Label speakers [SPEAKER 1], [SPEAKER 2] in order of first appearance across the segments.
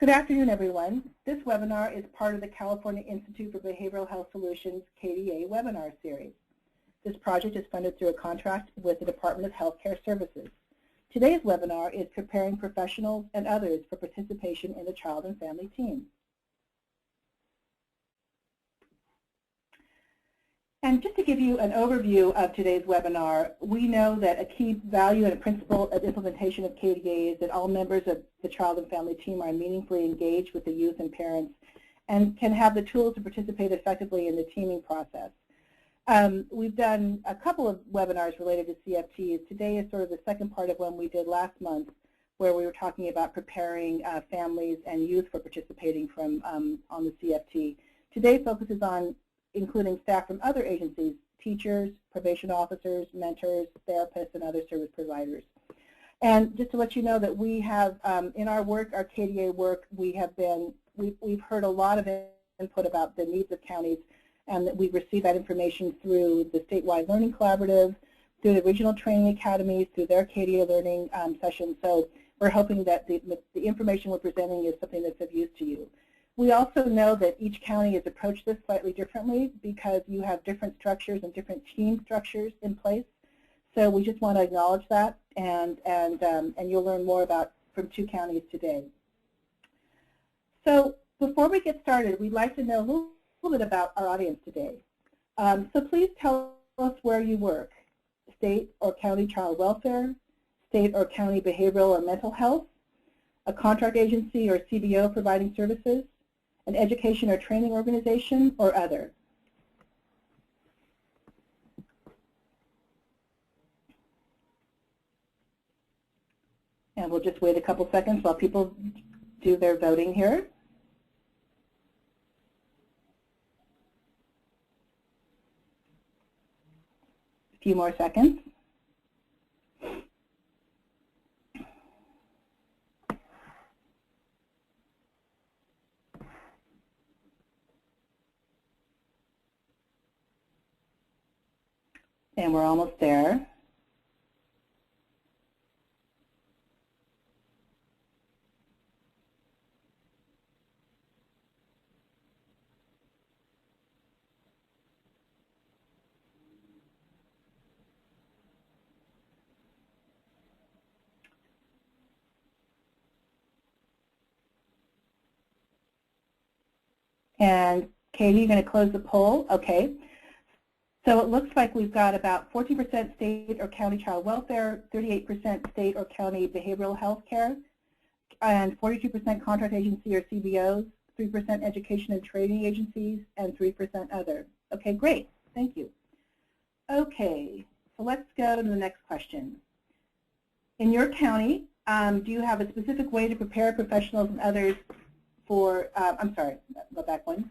[SPEAKER 1] Good afternoon, everyone. This webinar is part of the California Institute for Behavioral Health Solutions KDA webinar series. This project is funded through a contract with the Department of Healthcare Services. Today's webinar is preparing professionals and others for participation in the child and family team. And just to give you an overview of today's webinar, we know that a key value and a principle of implementation of KDA is that all members of the child and family team are meaningfully engaged with the youth and parents and can have the tools to participate effectively in the teaming process. We've done a couple of webinars related to CFTs. Today is sort of the second part of one we did last month, where we were talking about preparing families and youth for participating on the CFT. Today focuses on including staff from other agencies, teachers, probation officers, mentors, therapists, and other service providers. And just to let you know that we have, in our work, our KDA work, we've heard a lot of input about the needs of counties, and that we've received that information through the statewide learning collaborative, through the regional training academies, through their KDA learning sessions. So we're hoping that the information we're presenting is something that's of use to you. We also know that each county has approached this slightly differently because you have different structures and different team structures in place. So we just want to acknowledge that, and you'll learn more from two counties today. So before we get started, we'd like to know a little bit about our audience today. So please tell us where you work: state or county child welfare, state or county behavioral or mental health, a contract agency or CBO providing services, an education or training organization, or other. And we'll just wait a couple seconds while people do their voting here. A few more seconds. And we're almost there. And Katie, you're going to close the poll? Okay. So it looks like we've got about 14% state or county child welfare, 38% state or county behavioral health care, and 42% contract agency or CBOs, 3% education and training agencies, and 3% other. Okay, great. Thank you. Okay, so let's go to the next question. In your county, do you have a specific way to prepare professionals and others for, I'm sorry, go back one.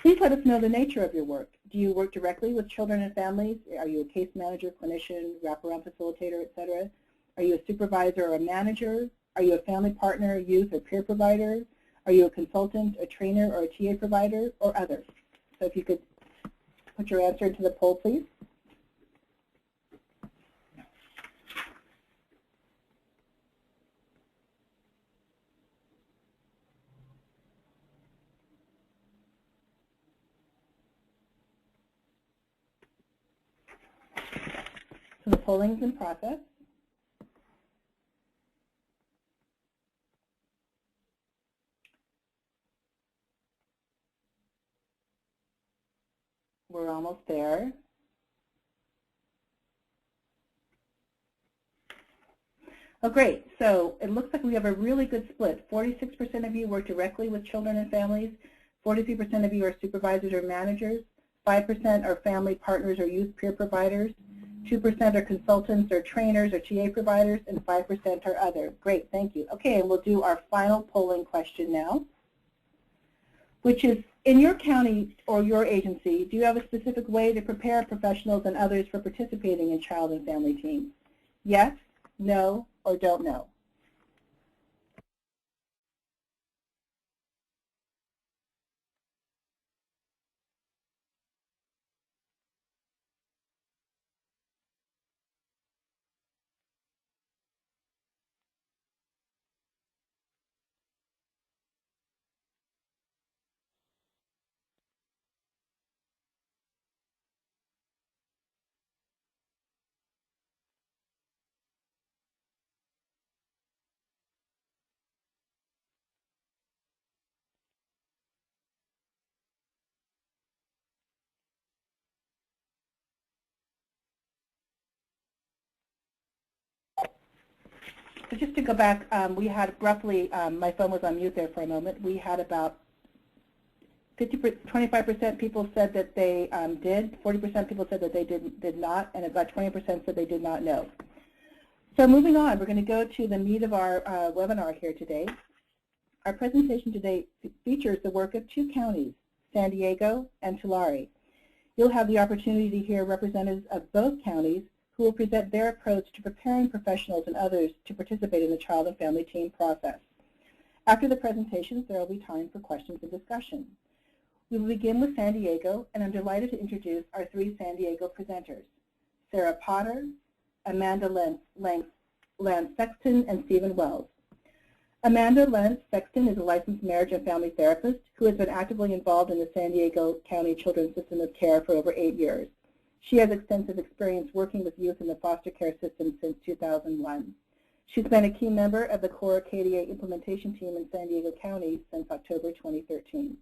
[SPEAKER 1] Please let us know the nature of your work. Do you work directly with children and families? Are you a case manager, clinician, wraparound facilitator, etc.? Are you a supervisor or a manager? Are you a family partner, youth, or peer provider? Are you a consultant, a trainer, or a TA provider, or other? So if you could put your answer into the poll, please. So the polling is in process. We're almost there. Oh, great. So it looks like we have a really good split. 46% of you work directly with children and families. 43% of you are supervisors or managers. 5% are family partners or youth peer providers. 2% are consultants or trainers or TA providers, and 5% are other. Great, thank you. Okay, and we'll do our final polling question now, which is, in your county or your agency, do you have a specific way to prepare professionals and others for participating in child and family teams? Yes, no, or don't know? So just to go back, we had roughly, my phone was on mute there for a moment, we had about 25% people said that they did, 40% people said that they did not, and about 20% said they did not know. So moving on, we're going to go to the meat of our webinar here today. Our presentation today features the work of 2 counties, San Diego and Tulare. You'll have the opportunity to hear representatives of both counties who will present their approach to preparing professionals and others to participate in the child and family team process. After the presentations, there will be time for questions and discussion. We will begin with San Diego, and I'm delighted to introduce our 3 San Diego presenters, Sarah Potter, Amanda Lance-Sexton, and Stephen Wells. Amanda Lance-Sexton is a licensed marriage and family therapist who has been actively involved in the San Diego County Children's System of Care for over 8 years. She has extensive experience working with youth in the foster care system since 2001. She's been a key member of the core KDA implementation team in San Diego County since October 2013.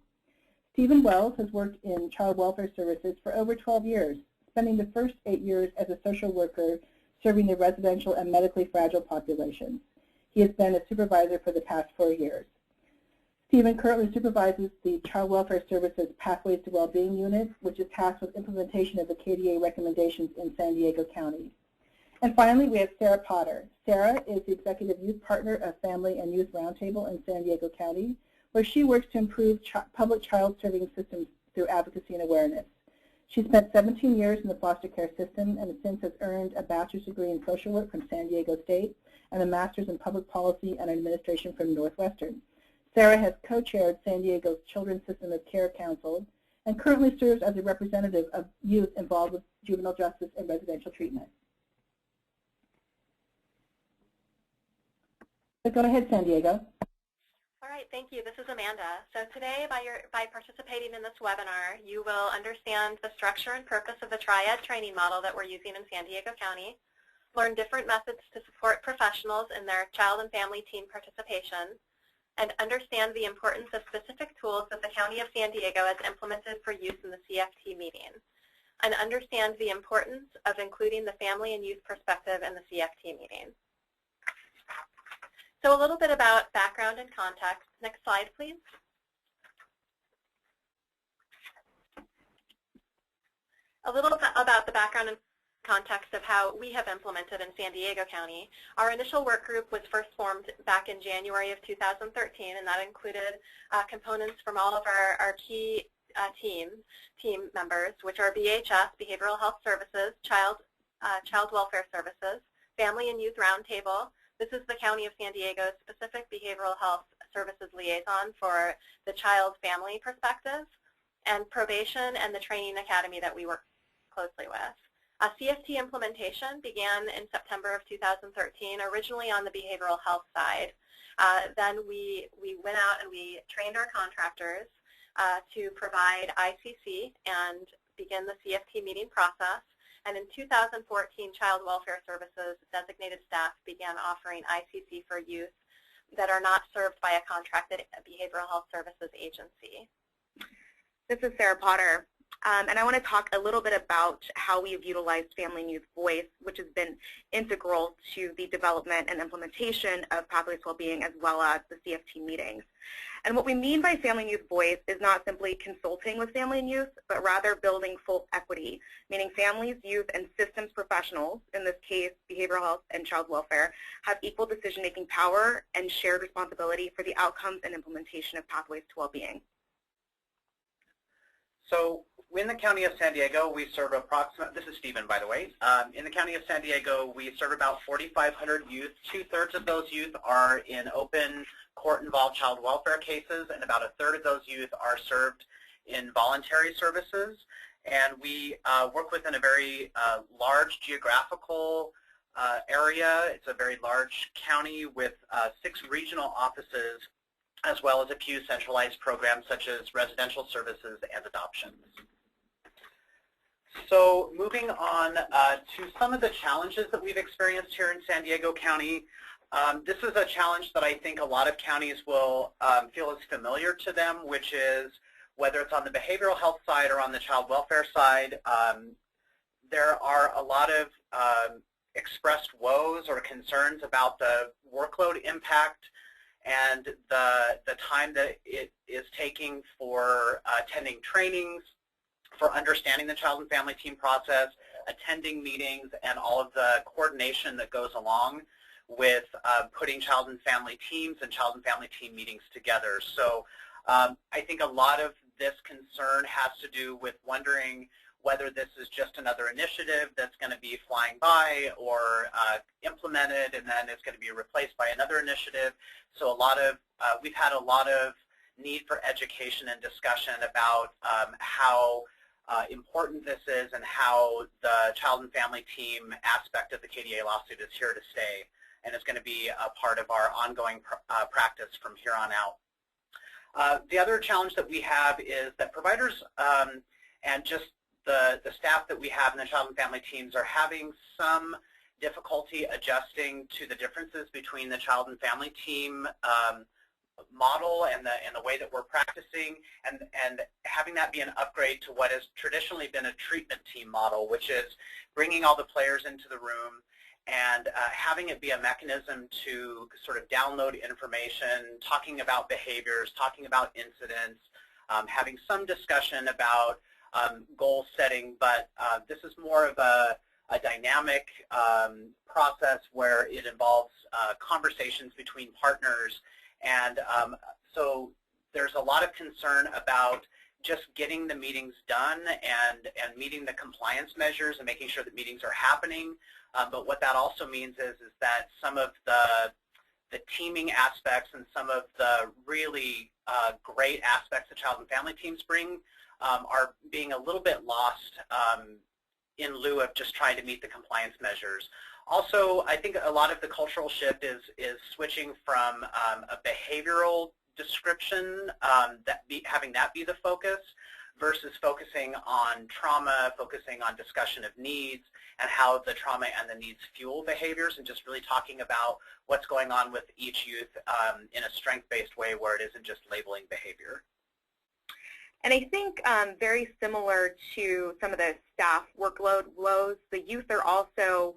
[SPEAKER 1] Stephen Wells has worked in child welfare services for over 12 years, spending the first 8 years as a social worker serving the residential and medically fragile populations. He has been a supervisor for the past 4 years. Stephen currently supervises the Child Welfare Services Pathways to Wellbeing Unit, which is tasked with implementation of the KDA recommendations in San Diego County. And finally, we have Sarah Potter. Sarah is the Executive Youth Partner of Family and Youth Roundtable in San Diego County, where she works to improve public child serving systems through advocacy and awareness. She spent 17 years in the foster care system and since has earned a bachelor's degree in social work from San Diego State and a master's in public policy and administration from Northwestern. Sarah has co-chaired San Diego's Children's System of Care Council and currently serves as a representative of youth involved with juvenile justice and residential treatment. So go ahead, San Diego.
[SPEAKER 2] All right, thank you. This is Amanda. So today, by participating in this webinar, you will understand the structure and purpose of the triad training model that we're using in San Diego County, learn different methods to support professionals in their child and family team participation, and understand the importance of specific tools that the County of San Diego has implemented for use in the CFT meeting, and understand the importance of including the family and youth perspective in the CFT meeting. So a little bit about background and context. Next slide, please. A little bit about the background and context of how we have implemented in San Diego County. Our initial work group was first formed back in January of 2013, and that included components from all of our key team members, which are BHS, Behavioral Health Services, Child Welfare Services, Family and Youth Roundtable. This is the County of San Diego's specific behavioral health services liaison for the child-family perspective, and probation and the training academy that we work closely with. CFT implementation began in September of 2013, originally on the behavioral health side. Then we went out and we trained our contractors to provide ICC and begin the CFT meeting process. And in 2014, Child Welfare Services designated staff began offering ICC for youth that are not served by a contracted behavioral health services agency.
[SPEAKER 3] This is Sarah Potter, and I want to talk a little bit about how we've utilized Family and Youth Voice, which has been integral to the development and implementation of Pathways to Wellbeing as well as the CFT meetings. And what we mean by Family and Youth Voice is not simply consulting with family and youth, but rather building full equity, meaning families, youth, and systems professionals, in this case behavioral health and child welfare, have equal decision-making power and shared responsibility for the outcomes and implementation of Pathways to Wellbeing.
[SPEAKER 4] So in the County of San Diego, we serve approximately, this is Stephen, by the way. In the County of San Diego, we serve about 4,500 youth. 2/3 of those youth are in open court-involved child welfare cases, and about 1/3 of those youth are served in voluntary services. And we work within a very large geographical area. It's a very large county with 6 regional offices, as well as a few centralized programs such as residential services and adoptions. So moving on to some of the challenges that we've experienced here in San Diego County. This is a challenge that I think a lot of counties will feel is familiar to them, which is whether it's on the behavioral health side or on the child welfare side, there are a lot of expressed woes or concerns about the workload impact and the time that it is taking for attending trainings, for understanding the child and family team process, attending meetings, and all of the coordination that goes along with putting child and family teams and child and family team meetings together. So I think a lot of this concern has to do with wondering whether this is just another initiative that's going to be flying by or implemented and then it's going to be replaced by another initiative. So we've had a lot of need for education and discussion about how important this is and how the child and family team aspect of the KDA lawsuit is here to stay and is going to be a part of our ongoing practice from here on out. The other challenge that we have is that providers and just the staff that we have in the child and family teams are having some difficulty adjusting to the differences between the child and family team model and the way that we're practicing, and having that be an upgrade to what has traditionally been a treatment team model, which is bringing all the players into the room and having it be a mechanism to sort of download information, talking about behaviors, talking about incidents, having some discussion about goal setting, but this is more of a dynamic process where it involves conversations between partners, and so there's a lot of concern about just getting the meetings done and meeting the compliance measures and making sure that meetings are happening, but what that also means is that some of the teaming aspects and some of the really great aspects that child and family teams bring are being a little bit lost in lieu of just trying to meet the compliance measures. Also, I think a lot of the cultural shift is switching from a behavioral description, having that be the focus, versus focusing on trauma, focusing on discussion of needs, and how the trauma and the needs fuel behaviors, and just really talking about what's going on with each youth in a strength-based way where it isn't just labeling behavior.
[SPEAKER 3] And I think very similar to some of the staff workload woes, the youth are also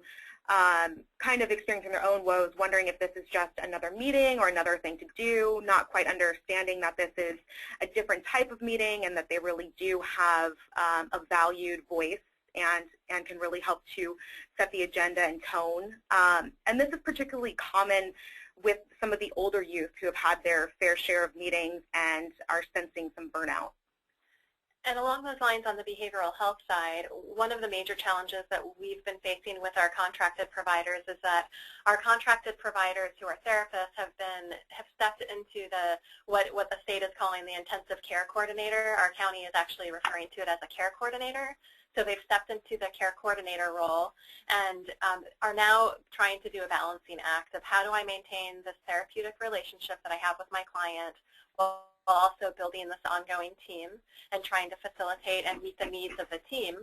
[SPEAKER 3] kind of experiencing their own woes, wondering if this is just another meeting or another thing to do, not quite understanding that this is a different type of meeting and that they really do have a valued voice and can really help to set the agenda and tone. And this is particularly common with some of the older youth who have had their fair share of meetings and are sensing some burnout.
[SPEAKER 2] And along those lines, on the behavioral health side, one of the major challenges that we've been facing with our contracted providers is that our contracted providers who are therapists have stepped into what the state is calling the intensive care coordinator. Our county is actually referring to it as a care coordinator. So they've stepped into the care coordinator role and are now trying to do a balancing act of how do I maintain this therapeutic relationship that I have with my client while also building this ongoing team and trying to facilitate and meet the needs of the team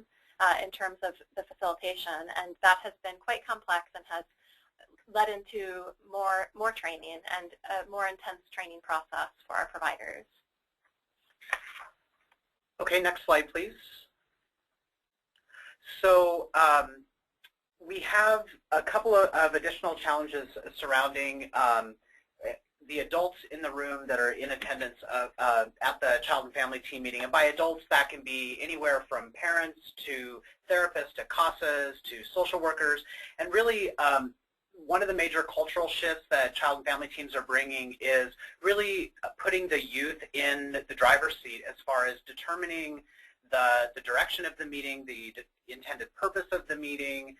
[SPEAKER 2] in terms of the facilitation. And that has been quite complex and has led into more training and a more intense training process for our providers.
[SPEAKER 4] Okay, next slide, please. So we have a couple of additional challenges surrounding the adults in the room that are in attendance at the child and family team meeting. And by adults, that can be anywhere from parents to therapists to CASAs to social workers. And really, one of the major cultural shifts that child and family teams are bringing is really putting the youth in the driver's seat as far as determining the direction of the meeting, the intended purpose of the meeting,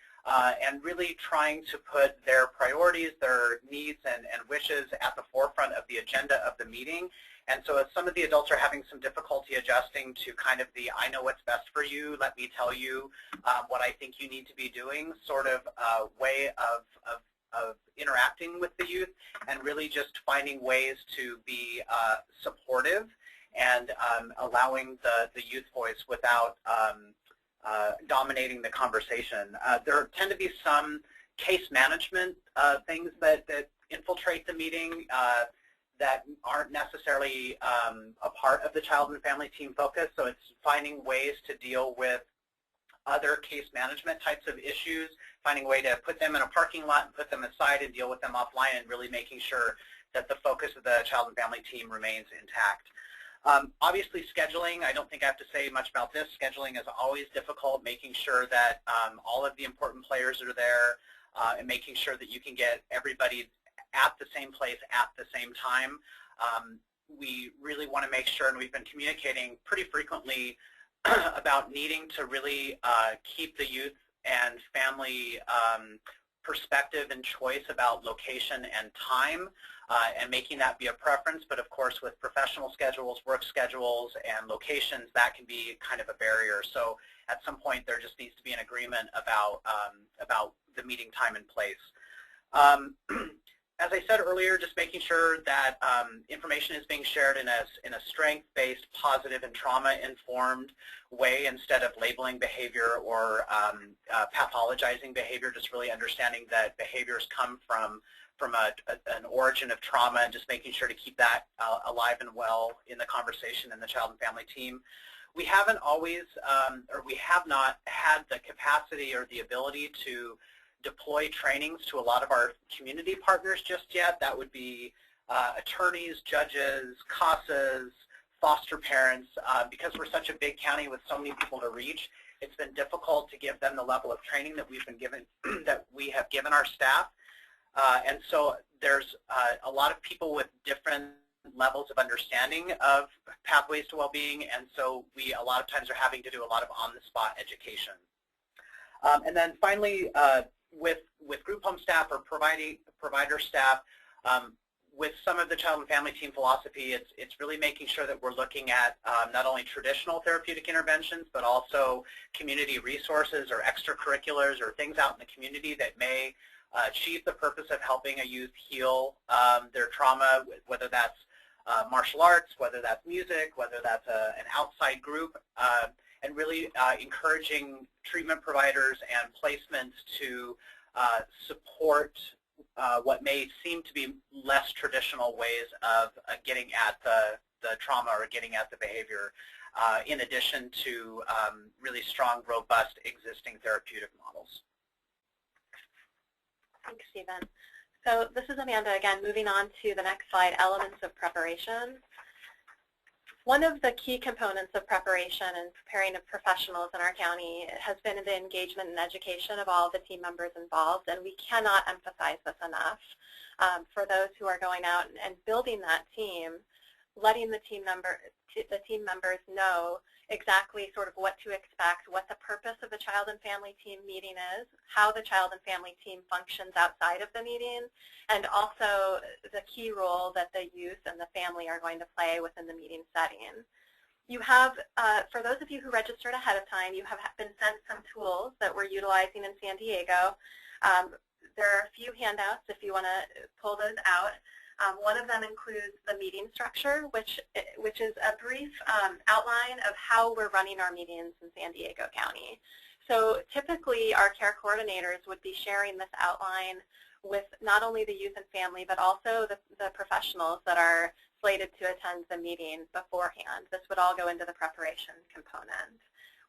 [SPEAKER 4] and really trying to put their priorities, their needs and wishes at the forefront of the agenda of the meeting. And so some of the adults are having some difficulty adjusting to kind of the I know what's best for you, let me tell you what I think you need to be doing sort of way of interacting with the youth, and really just finding ways to be supportive and allowing the youth voice without dominating the conversation. There tend to be some case management things that infiltrate the meeting that aren't necessarily a part of the child and family team focus. So it's finding ways to deal with other case management types of issues, finding a way to put them in a parking lot and put them aside and deal with them offline, and really making sure that the focus of the child and family team remains intact. Obviously, scheduling, I don't think I have to say much about this. Scheduling is always difficult, making sure that all of the important players are there and making sure that you can get everybody at the same place at the same time. We really want to make sure, and we've been communicating pretty frequently about needing to really keep the youth and family perspective and choice about location and time, and making that be a preference. But of course, with professional schedules, work schedules, and locations, that can be kind of a barrier. So at some point, there just needs to be an agreement about the meeting time and place. As I said earlier, just making sure that information is being shared in a strength-based, positive, and trauma-informed way instead of labeling behavior or pathologizing behavior, just really understanding that behaviors come from an origin of trauma, and just making sure to keep that alive and well in the conversation in the child and family team. We haven't always, or we have not had the capacity or the ability to deploy trainings to a lot of our community partners just yet. That would be attorneys, judges, CASAs, foster parents. Because we're such a big county with so many people to reach, it's been difficult to give them the level of training that we've been given, that we have given our staff. And so there's a lot of people with different levels of understanding of pathways to well-being, and so we a lot of times are having to do a lot of on-the-spot education. And then finally, with group home staff or provider staff, with some of the child and family team philosophy, it's really making sure that we're looking at not only traditional therapeutic interventions, but also community resources or extracurriculars or things out in the community that may achieve the purpose of helping a youth heal their trauma, whether that's martial arts, whether that's music, whether that's an outside group, and really encouraging treatment providers and placements to support what may seem to be less traditional ways of getting at the trauma or getting at the behavior, in addition to really strong, robust existing therapeutic models.
[SPEAKER 2] Thanks, Stephen. So this is Amanda again, moving on to the next slide, elements of preparation. One of the key components of preparation and preparing of professionals in our county has been the engagement and education of all the team members involved, and we cannot emphasize this enough. For those who are going out and building that team, letting the team members know exactly sort of what to expect, what the purpose of the child and family team meeting is, how the child and family team functions outside of the meeting, and also the key role that the youth and the family are going to play within the meeting setting. You have, for those of you who registered ahead of time, you have been sent some tools that we're utilizing in San Diego. There are a few handouts if you want to pull those out. One of them includes the meeting structure, which is a brief outline of how we're running our meetings in San Diego County. So typically our care coordinators would be sharing this outline with not only the youth and family, but also the professionals that are slated to attend the meeting beforehand. This would all go into the preparation component.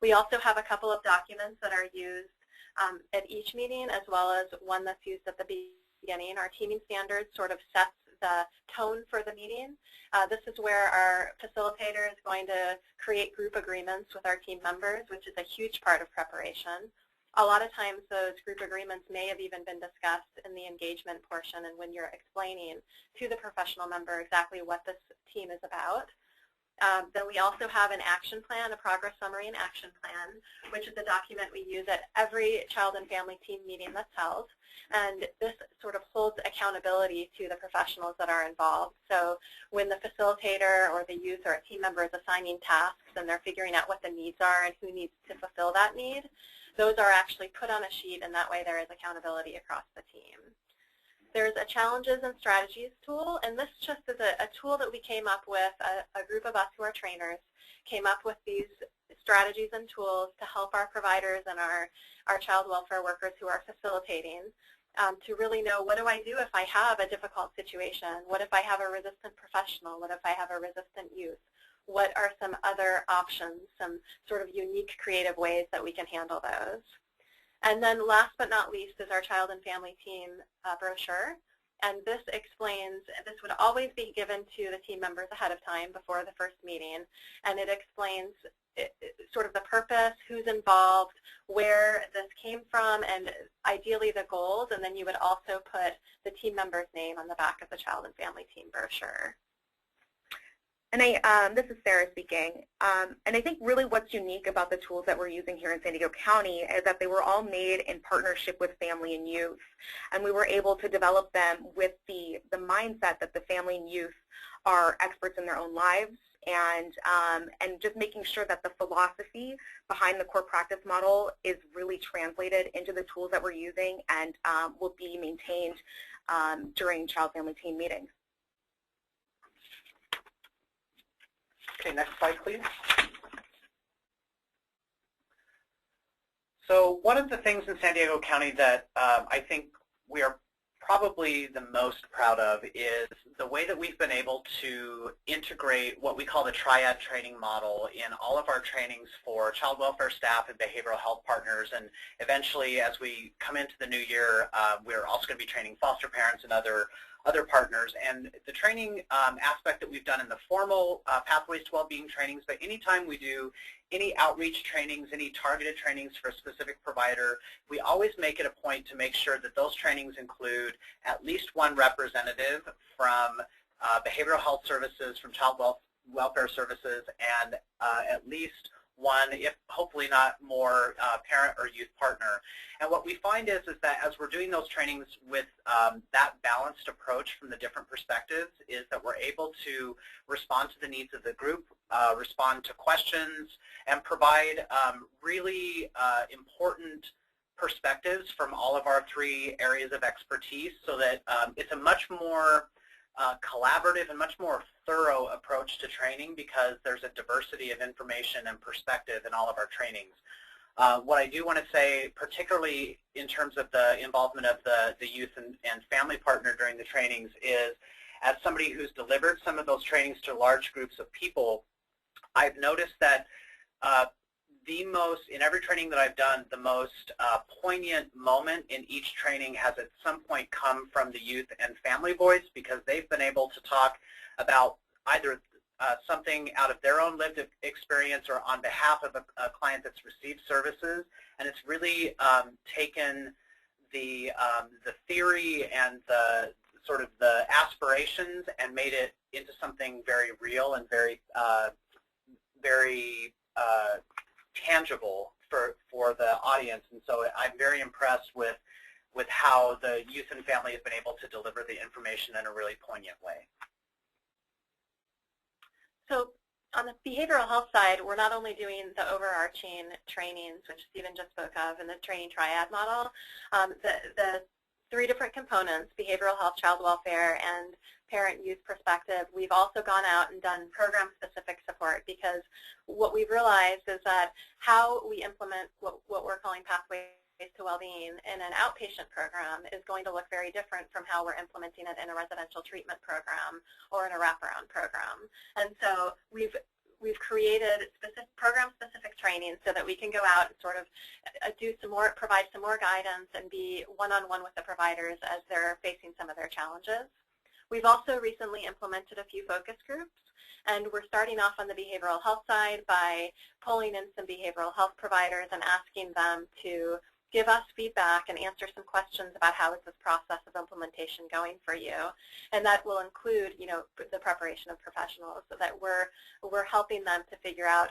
[SPEAKER 2] We also have a couple of documents that are used at each meeting, as well as one that's used at the beginning. Our teaming standards sort of sets the tone for the meeting. This is where our facilitator is going to create group agreements with our team members, which is a huge part of preparation. A lot of times those group agreements may have even been discussed in the engagement portion and when you're explaining to the professional member exactly what this team is about. Then we also have an action plan, a progress summary and action plan, which is a document we use at every child and family team meeting that's held. And this sort of holds accountability to the professionals that are involved. So when the facilitator or the youth or a team member is assigning tasks and they're figuring out what the needs are and who needs to fulfill that need, those are actually put on a sheet, and that way there is accountability across the team. There's a challenges and strategies tool, and this just is a tool that we came up with, a group of us who are trainers came up with these strategies and tools to help our providers and our child welfare workers who are facilitating to really know, what do I do if I have a difficult situation? What if I have a resistant professional? What if I have a resistant youth? what are some other options, some sort of unique creative ways that we can handle those. And then last but not least is our Child and Family Team brochure. And this explains, this would always be given to the team members ahead of time before the first meeting, and it explains sort of the purpose, who's involved, where this came from, and ideally the goals, and then you would also put the team member's name on the back of the Child and Family Team brochure.
[SPEAKER 3] And this is Sarah speaking, and I think really what's unique about the tools that we're using here in San Diego County is that they were all made in partnership with family and youth, and we were able to develop them with the mindset that the family and youth are experts in their own lives, and just making sure that the philosophy behind the core practice model is really translated into the tools that we're using and will be maintained during child-family team meetings.
[SPEAKER 4] Okay, next slide, please. So one of the things in San Diego County that I think we are probably the most proud of is the way that we've been able to integrate what we call the triad training model in all of our trainings for child welfare staff and behavioral health partners. And eventually, as we come into the new year, we're also going to be training foster parents and other partners. And the training aspect that we've done in the formal Pathways to Wellbeing trainings, but anytime we do any outreach trainings, any targeted trainings for a specific provider, we always make it a point to make sure that those trainings include at least one representative from behavioral health services, from child welfare services, and at least one, if hopefully not more, parent or youth partner. And what we find is that as we're doing those trainings with that balanced approach from the different perspectives, is that we're able to respond to the needs of the group, respond to questions, and provide really important perspectives from all of our three areas of expertise, so that it's a much more collaborative and much more thorough approach to training, because there's a diversity of information and perspective in all of our trainings. What I do want to say, particularly in terms of the involvement of the youth and family partner during the trainings, is as somebody who's delivered some of those trainings to large groups of people, I've noticed that in every training that I've done, the most poignant moment in each training has at some point come from the youth and family voice, because they've been able to talk about either something out of their own lived experience or on behalf of a client that's received services, and it's really taken the theory and the sort of the aspirations and made it into something very real and very tangible for the audience. And so I'm very impressed with how the youth and family have been able to deliver the information in a really poignant way. So on the behavioral health side, we're not only doing the overarching trainings, which Stephen just spoke of, and the training triad model, the three different components, behavioral health, child welfare, and parent-youth perspective, we've also gone out and done program-specific support, because what we've realized is that how we implement what we're calling Pathways to Wellbeing in an outpatient program is going to look very different from how we're implementing it in a residential treatment program or in a wraparound program. And so we've created program-specific training so that we can go out and sort of provide some more guidance and be one-on-one with the providers as they're facing some of their challenges. We've also recently implemented a few focus groups, and we're starting off on the behavioral health side by pulling in some behavioral health providers and asking them to give us feedback and answer some questions about how is this process of implementation going for you. And that will include, the preparation of professionals, so that we're helping them to figure out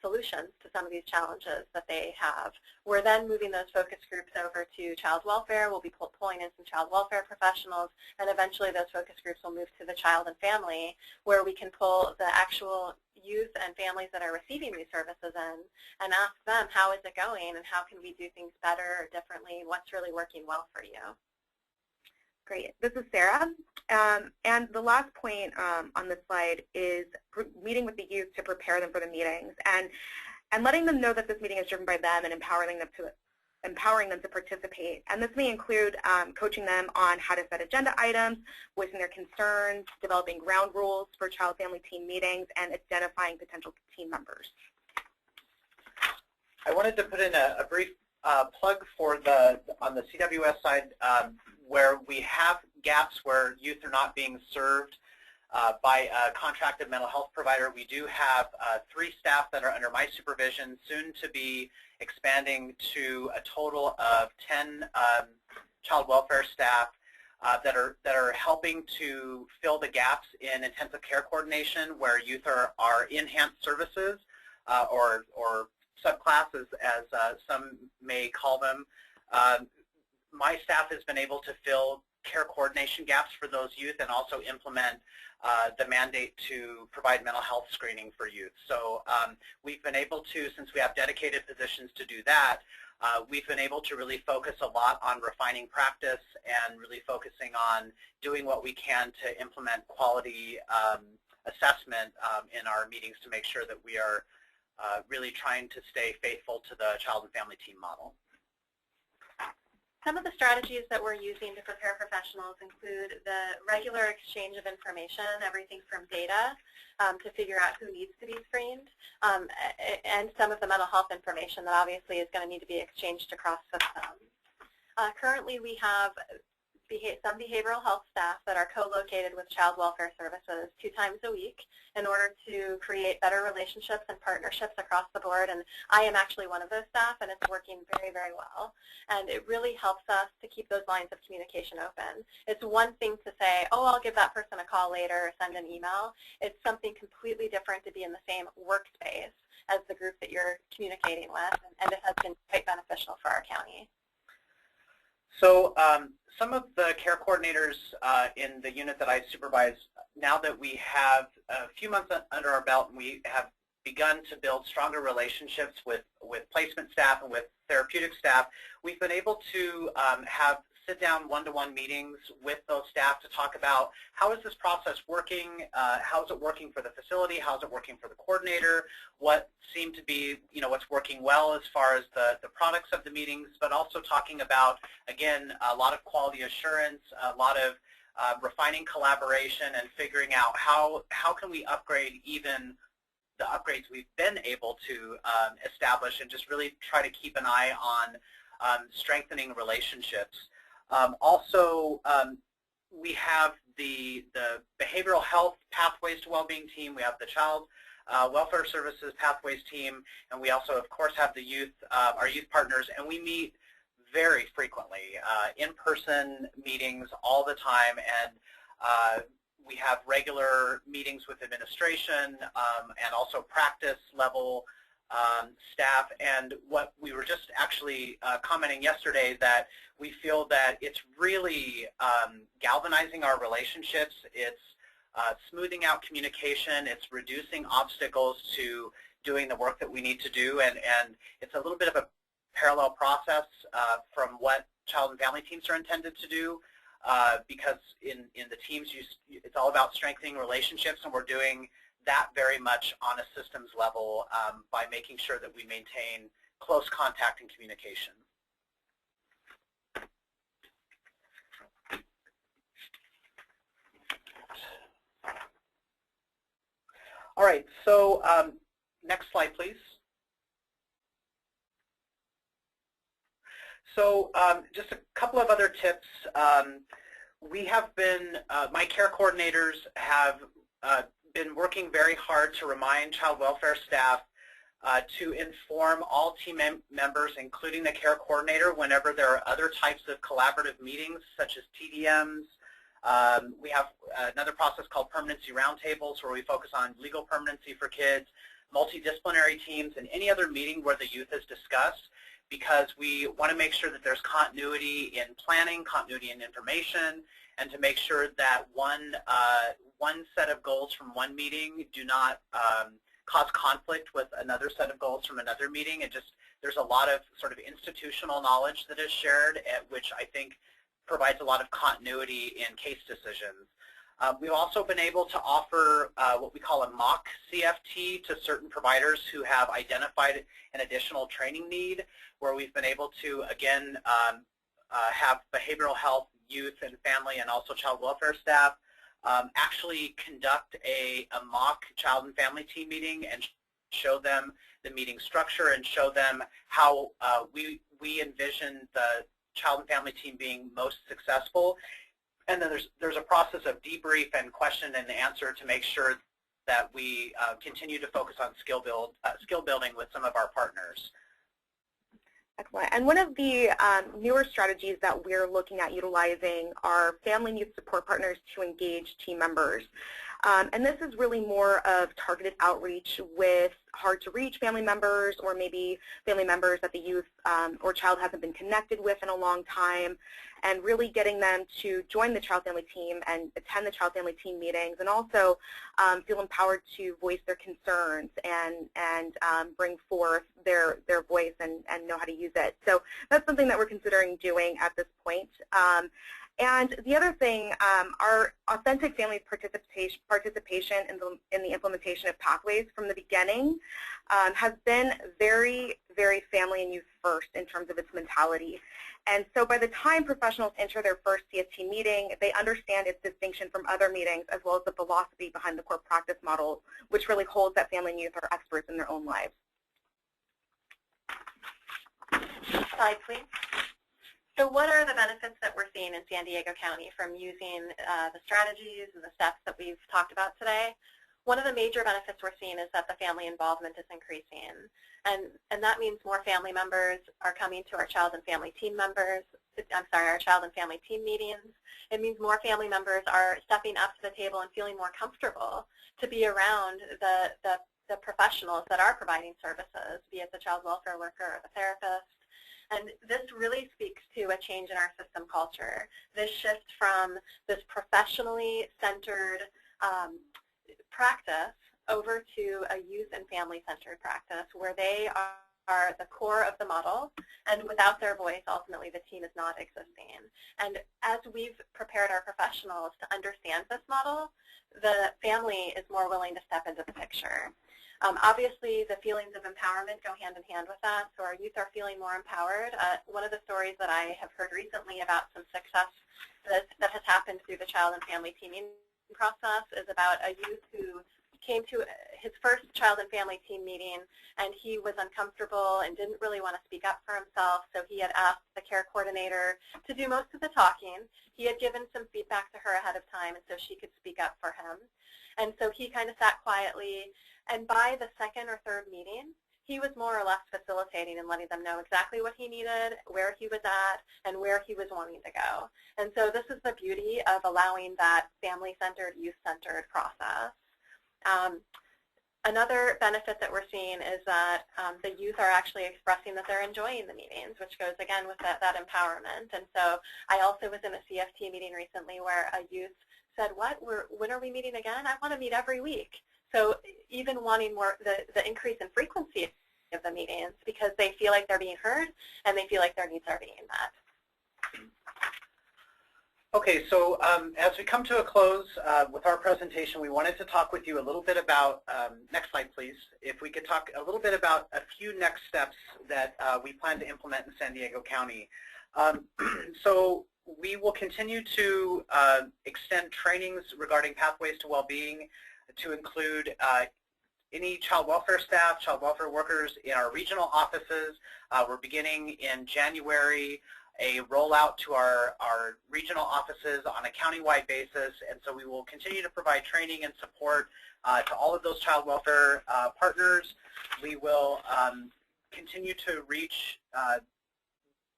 [SPEAKER 4] solutions to some of these challenges that they have. We're then moving those focus groups over to child welfare. We'll be pulling in some child welfare professionals, and eventually those focus groups will move to the child and family, where we can pull the actual youth and families that are receiving these services in and ask them, how is it going, and how can we do things better or differently? What's really working well for you?
[SPEAKER 3] Great. This is Sarah. And the last point on this slide is meeting with the youth to prepare them for the meetings, and letting them know that this meeting is driven by them and empowering them empowering them to participate. And this may include coaching them on how to set agenda items, voicing their concerns, developing ground rules for child-family team meetings, and identifying potential team members.
[SPEAKER 4] I wanted to put in a brief plug for on the CWS side where we have gaps where youth are not being served by a contracted mental health provider. We do have 3 staff that are under my supervision, soon to be expanding to a total of 10 child welfare staff that are helping to fill the gaps in intensive care coordination where youth are enhanced services or subclasses, as some may call them. My staff has been able to fill care coordination gaps for those youth and also implement the mandate to provide mental health screening for youth. So we've been able to, since we have dedicated positions to do that, we've been able to really focus a lot on refining practice and really focusing on doing what we can to implement quality assessment in our meetings to make sure that we are really trying to stay faithful to the child and family team model.
[SPEAKER 2] Some of the strategies that we're using to prepare professionals include the regular exchange of information, everything from data to figure out who needs to be screened, and some of the mental health information that obviously is going to need to be exchanged across systems. Currently, we have some behavioral health staff that are co-located with child welfare services 2 times a week in order to create better relationships and partnerships across the board. And I am actually one of those staff, and it's working very, very well. And it really helps us to keep those lines of communication open. It's one thing to say, oh, I'll give that person a call later or send an email. It's something completely different to be in the same workspace as the group that you're communicating with, and it has been quite beneficial for our county.
[SPEAKER 4] So some of the care coordinators in the unit that I supervise, now that we have a few months under our belt and we have begun to build stronger relationships with placement staff and with therapeutic staff, we've been able to have sit-down one-to-one meetings with those staff to talk about how is this process working, how is it working for the facility, how is it working for the coordinator, what seemed to be, what's working well as far as the products of the meetings, but also talking about, again, a lot of quality assurance, a lot of refining collaboration and figuring out how can we upgrade even the upgrades we've been able to establish and just really try to keep an eye on strengthening relationships. Also, we have the behavioral health pathways to well-being team. We have the child welfare services pathways team, and we also, of course, have the youth, our youth partners, and we meet very frequently, in-person meetings all the time, and we have regular meetings with administration and also practice level staff. And what we were just actually commenting yesterday, that we feel that it's really galvanizing our relationships, it's smoothing out communication, it's reducing obstacles to doing the work that we need to do, and it's a little bit of a parallel process from what child and family teams are intended to do, because in the teams it's all about strengthening relationships, and we're doing that very much on a systems level by making sure that we maintain close contact and communication. All right, so next slide, please. So just a couple of other tips. We have been, my care coordinators have been working very hard to remind child welfare staff to inform all team members, including the care coordinator, whenever there are other types of collaborative meetings, such as TDMs. We have another process called permanency roundtables, where we focus on legal permanency for kids, multidisciplinary teams, and any other meeting where the youth is discussed, because we want to make sure that there's continuity in planning, continuity in information, and to make sure that one set of goals from one meeting do not cause conflict with another set of goals from another meeting. And just, there's a lot of sort of institutional knowledge that is shared, which I think provides a lot of continuity in case decisions. We've also been able to offer what we call a mock CFT to certain providers who have identified an additional training need, where we've been able to, again, have behavioral health, youth and family, and also child welfare staff actually conduct a mock child and family team meeting and show them the meeting structure and show them how we envision the child and family team being most successful. And then there's a process of debrief and question and answer to make sure that we continue to focus on skill building with some of our partners.
[SPEAKER 3] Excellent. And one of the newer strategies that we're looking at utilizing are family and youth support partners to engage team members. And this is really more of targeted outreach with hard-to-reach family members, or maybe family members that the youth or child hasn't been connected with in a long time, and really getting them to join the child-family team and attend the child-family team meetings, and also feel empowered to voice their concerns and bring forth their voice and know how to use it. So that's something that we're considering doing at this point. And the other thing, our authentic family participation in the implementation of pathways from the beginning has been very, very family and youth first in terms of its mentality. And so by the time professionals enter their first CFT meeting, they understand its distinction from other meetings, as well as the philosophy behind the core practice model, which really holds that family and youth are experts in their own lives.
[SPEAKER 2] Slide, please. So what are the benefits that we're seeing in San Diego County from using the strategies and the steps that we've talked about today? One of the major benefits we're seeing is that the family involvement is increasing. And that means more family members are coming to our child and family team our child and family team meetings. It means more family members are stepping up to the table and feeling more comfortable to be around the professionals that are providing services, be it the child welfare worker or the therapist. And this really speaks to a change in our system culture. This shift from this professionally centered practice over to a youth and family centered practice where they are the core of the model, and without their voice, ultimately the team is not existing. And as we've prepared our professionals to understand this model, the family is more willing to step into the picture. Obviously, the feelings of empowerment go hand in hand with that, so our youth are feeling more empowered. One of the stories that I have heard recently about some success that has happened through the child and family teaming process is about a youth who came to his first child and family team meeting, and he was uncomfortable and didn't really want to speak up for himself, so he had asked the care coordinator to do most of the talking. He had given some feedback to her ahead of time, and so she could speak up for him. And so he kind of sat quietly, and by the second or third meeting, he was more or less facilitating and letting them know exactly what he needed, where he was at, and where he was wanting to go. And so this is the beauty of allowing that family-centered, youth-centered process. Another benefit that we're seeing is that the youth are actually expressing that they're enjoying the meetings, which goes again with that empowerment. And so I also was in a CFT meeting recently where a youth said, when are we meeting again? I want to meet every week. So even wanting more, the increase in frequency of the meetings, because they feel like they're being heard and they feel like their needs are being met.
[SPEAKER 4] Okay, so as we come to a close with our presentation, we wanted to talk with you a little bit about, next slide please, if we could talk a little bit about a few next steps that we plan to implement in San Diego County. So we will continue to extend trainings regarding pathways to well-being to include any child welfare staff, child welfare workers in our regional offices. We're beginning in January a rollout to our regional offices on a countywide basis, and so we will continue to provide training and support to all of those child welfare partners. We will continue to reach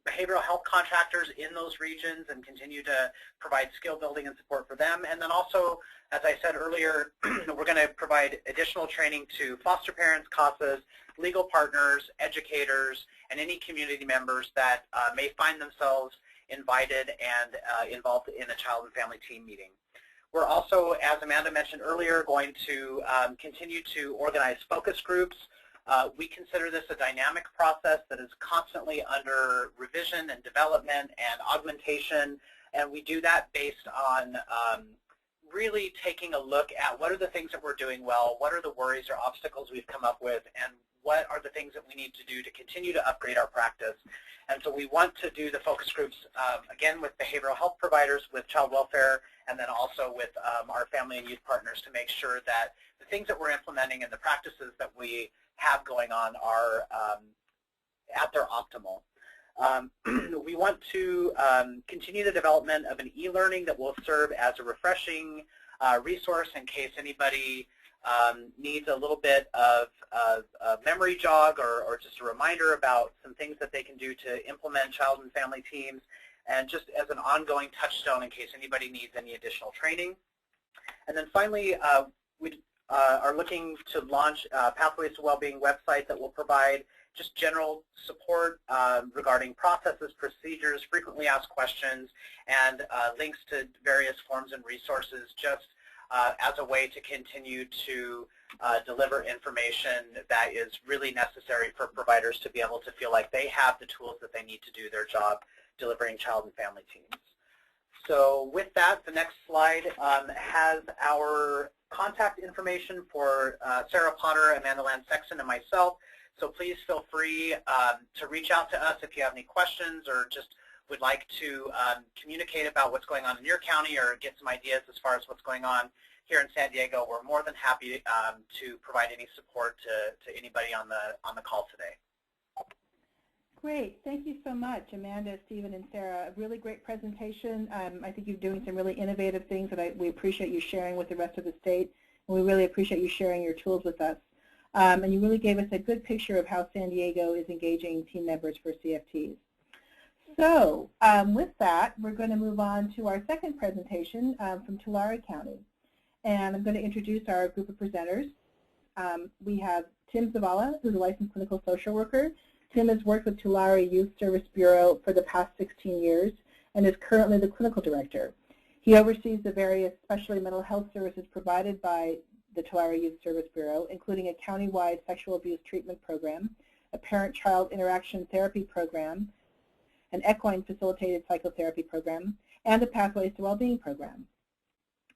[SPEAKER 4] behavioral health contractors in those regions and continue to provide skill building and support for them. And then also, as I said earlier, we're going to provide additional training to foster parents, CASAs, legal partners, educators, and any community members that may find themselves invited and involved in a child and family team meeting. We're also, as Amanda mentioned earlier, going to continue to organize focus groups. We consider this a dynamic process that is constantly under revision and development and augmentation, and we do that based on really taking a look at what are the things that we're doing well, what are the worries or obstacles we've come up with, and what are the things that we need to do to continue to upgrade our practice. And so we want to do the focus groups, again, with behavioral health providers, with child welfare, and then also with our family and youth partners to make sure that the things that we're implementing and the practices that we have going on are at their optimal. We want to continue the development of an e-learning that will serve as a refreshing resource in case anybody needs a little bit of a memory jog or just a reminder about some things that they can do to implement child and family teams, and just as an ongoing touchstone in case anybody needs any additional training. And then finally, we are looking to launch Pathways to Wellbeing website that will provide just general support regarding processes, procedures, frequently asked questions, and links to various forms and resources, just as a way to continue to deliver information that is really necessary for providers to be able to feel like they have the tools that they need to do their job delivering child and family teams. So with that, the next slide has our contact information for Sarah Potter, Amanda Land-Sexton, and myself. So please feel free to reach out to us if you have any questions or just would like to communicate about what's going on in your county or get some ideas as far as what's going on here in San Diego. We're more than happy to provide any support to anybody on the call today.
[SPEAKER 1] Great. Thank you so much, Amanda, Stephen, and Sarah. A really great presentation. I think you're doing some really innovative things that we appreciate you sharing with the rest of the state, and we really appreciate you sharing your tools with us. And you really gave us a good picture of how San Diego is engaging team members for CFTs. So with that, we're going to move on to our second presentation from Tulare County. And I'm going to introduce our group of presenters. We have Tim Zavala, who's a licensed clinical social worker. Tim has worked with Tulare Youth Service Bureau for the past 16 years and is currently the clinical director. He oversees the various specialty mental health services provided by the Tulare Youth Service Bureau, including a countywide sexual abuse treatment program, a parent-child interaction therapy program, an equine facilitated psychotherapy program, and a Pathways to Wellbeing program.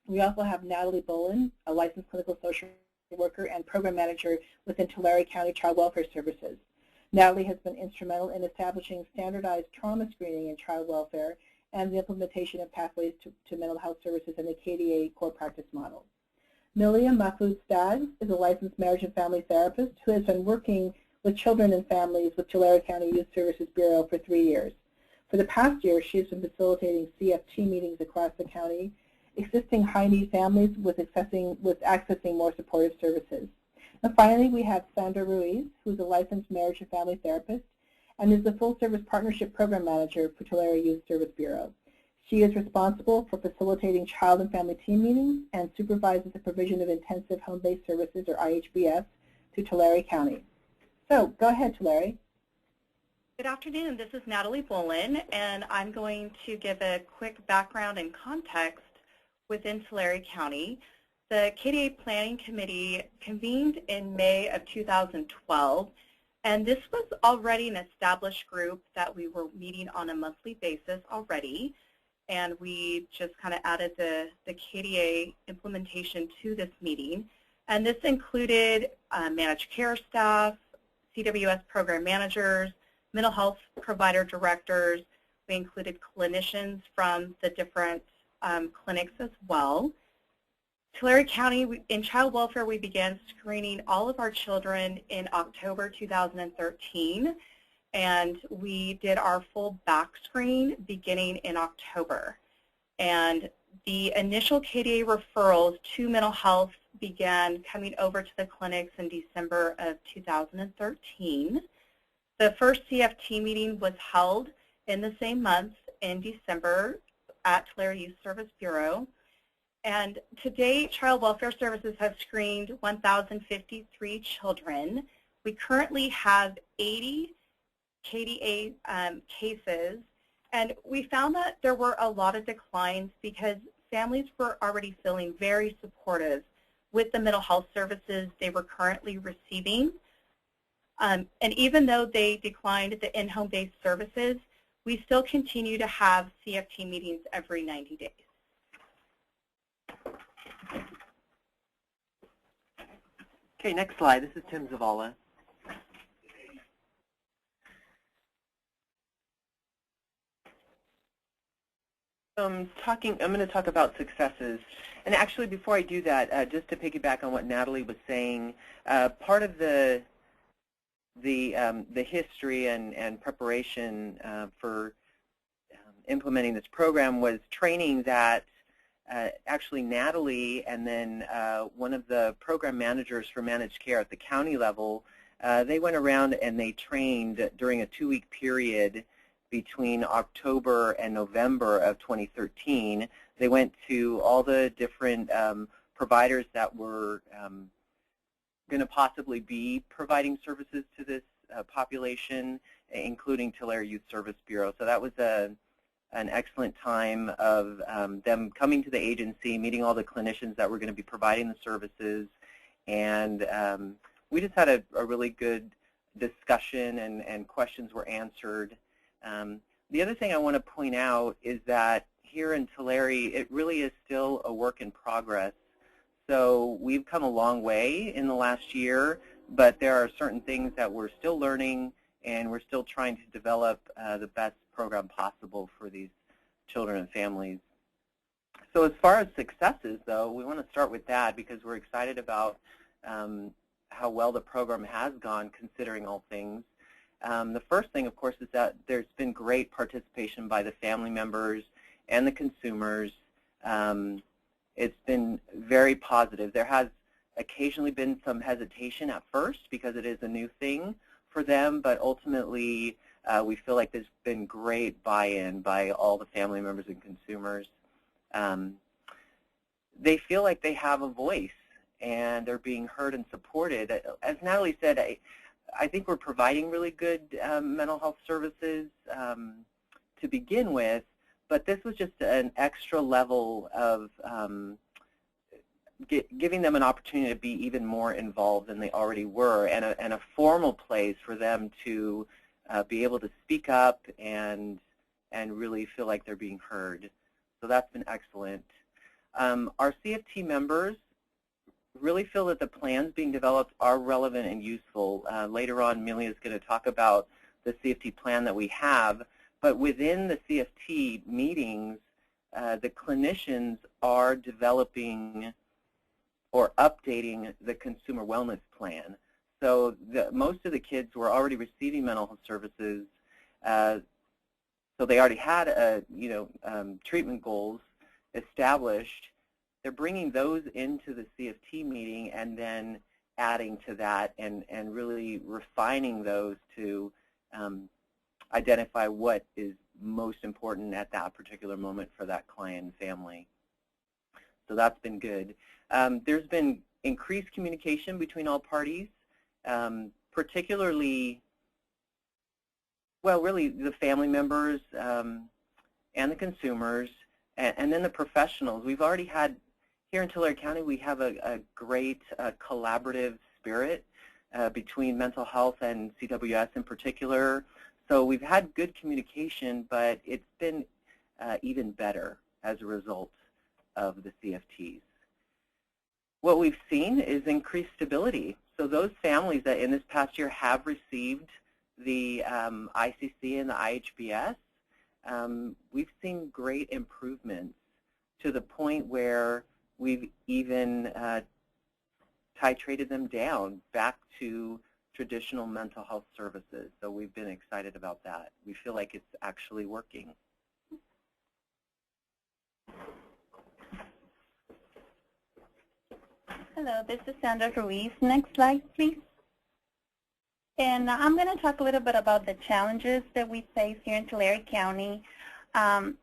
[SPEAKER 1] We also have Natalie Bolin, a licensed clinical social worker and program manager within Tulare County Child Welfare Services. Natalie has been instrumental in establishing standardized trauma screening in child welfare and the implementation of pathways to mental health services in the KDA core practice model. Milia Mahfoud-Staggs is a licensed marriage and family therapist who has been working with children and families with Tulare County Youth Services Bureau for 3 years. For the past year, she has been facilitating CFT meetings across the county, assisting high-need families with accessing more supportive services. And finally, we have Sandra Ruiz, who is a licensed marriage and family therapist and is the full-service partnership program manager for Tulare Youth Service Bureau. She is responsible for facilitating child and family team meetings and supervises the provision of intensive home-based services, or IHBS, to Tulare County. So go ahead, Tulare.
[SPEAKER 5] Good afternoon. This is Natalie Bolin, and I'm going to give a quick background and context within Tulare County. The KDA Planning Committee convened in May of 2012, and this was already an established group that we were meeting on a monthly basis already, and we just kind of added the KDA implementation to this meeting. And this included managed care staff, CWS program managers, mental health provider directors. We included clinicians from the different clinics as well. Tulare County, in child welfare, we began screening all of our children in October 2013, and we did our full back screen beginning in October. And the initial KDA referrals to mental health began coming over to the clinics in December of 2013. The first CFT meeting was held in the same month in December at Tulare Youth Service Bureau. And to date, Child Welfare Services have screened 1,053 children. We currently have 80 KDA cases, and we found that there were a lot of declines because families were already feeling very supportive with the mental health services they were currently receiving. And even though they declined the in-home based services, we still continue to have CFT meetings every 90 days.
[SPEAKER 6] Okay, next slide. This is Tim Zavala. I'm going to talk about successes. And actually, before I do that, just to piggyback on what Natalie was saying, part of the history and preparation for implementing this program was training that actually Natalie and then one of the program managers for managed care at the county level, they went around and they trained during a 2-week period between October and November of 2013. They went to all the different providers that were going to possibly be providing services to this population, including Tulare Youth Service Bureau. So that was an excellent time of them coming to the agency, meeting all the clinicians that were going to be providing the services, and we just had a really good discussion and questions were answered. The other thing I want to point out is that here in Tulare, it really is still a work in progress. So we've come a long way in the last year, but there are certain things that we're still learning, and we're still trying to develop the best program possible for these children and families. So as far as successes, though, we want to start with that because we're excited about how well the program has gone considering all things. The first thing, of course, is that there's been great participation by the family members and the consumers. It's been very positive. There has occasionally been some hesitation at first because it is a new thing for them, but ultimately we feel like there's been great buy-in by all the family members and consumers. They feel like they have a voice and they're being heard and supported. As Natalie said, I think we're providing really good mental health services to begin with, but this was just an extra level of giving them an opportunity to be even more involved than they already were, and a formal place for them to be able to speak up and really feel like they're being heard. So that's been excellent. Our CFT members really feel that the plans being developed are relevant and useful. Later on, Amelia is going to talk about the CFT plan that we have, but within the CFT meetings, the clinicians are developing or updating the consumer wellness plan. So most of the kids were already receiving mental health services, so they already had treatment goals established. They're bringing those into the CFT meeting and then adding to that and really refining those to identify what is most important at that particular moment for that client and family. So that's been good. There's been increased communication between all parties, particularly, well, really the family members and the consumers, and then the professionals. We've already had, here in Tulare County, we have a great collaborative spirit between mental health and CWS in particular. So we've had good communication, but it's been even better as a result of the CFTs. What we've seen is increased stability. So those families that in this past year have received the ICC and the IHBS, we've seen great improvements to the point where we've even titrated them down back to traditional mental health services. So we've been excited about that. We feel like it's actually working.
[SPEAKER 5] Hello, this is Sandra Ruiz. Next slide, please. And I'm going to talk a little bit about the challenges that we face here in Tulare County. Some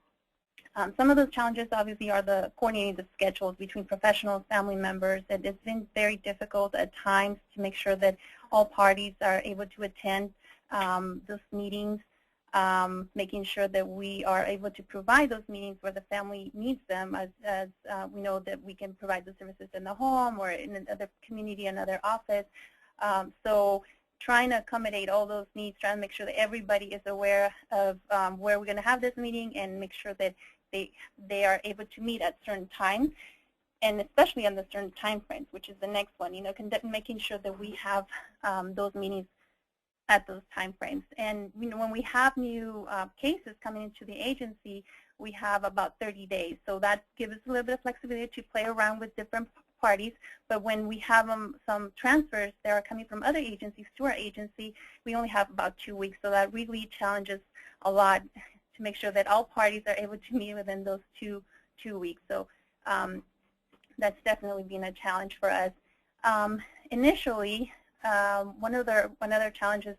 [SPEAKER 5] of those challenges obviously are the coordinating the schedules between professionals, family members. And it's been very difficult at times to make sure that all parties are able to attend those meetings, making sure that we are able to provide those meetings where the family needs them, as we know that we can provide the services in the home or in another community, another office. So trying to accommodate all those needs, trying to make sure that everybody is aware of where we're going to have this meeting and make sure that they are able to meet at certain times. and especially on the certain time frames, which is the next one, making sure that we have those meetings at those time frames. And when we have new cases coming into the agency, we have about 30 days. So that gives us a little bit of flexibility to play around with different parties. But when we have some transfers that are coming from other agencies to our agency, we only have about 2 weeks. So that really challenges a lot to make sure that all parties are able to meet within those two weeks. So that's definitely been a challenge for us. Initially, one other challenge is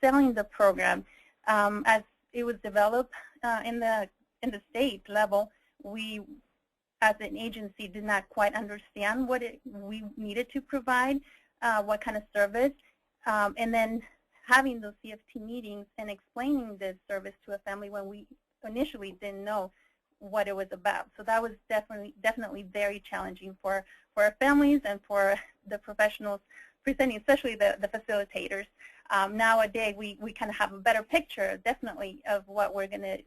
[SPEAKER 5] selling the program. As it was developed in the state level, we, as an agency, did not quite understand what we needed to provide, what kind of service, and then having those CFT meetings and explaining this service to a family when we initially didn't know what it was about. So that was definitely very challenging for our families and for the professionals presenting, especially the facilitators. Nowadays, we kind of have a better picture, definitely, of what we're gonna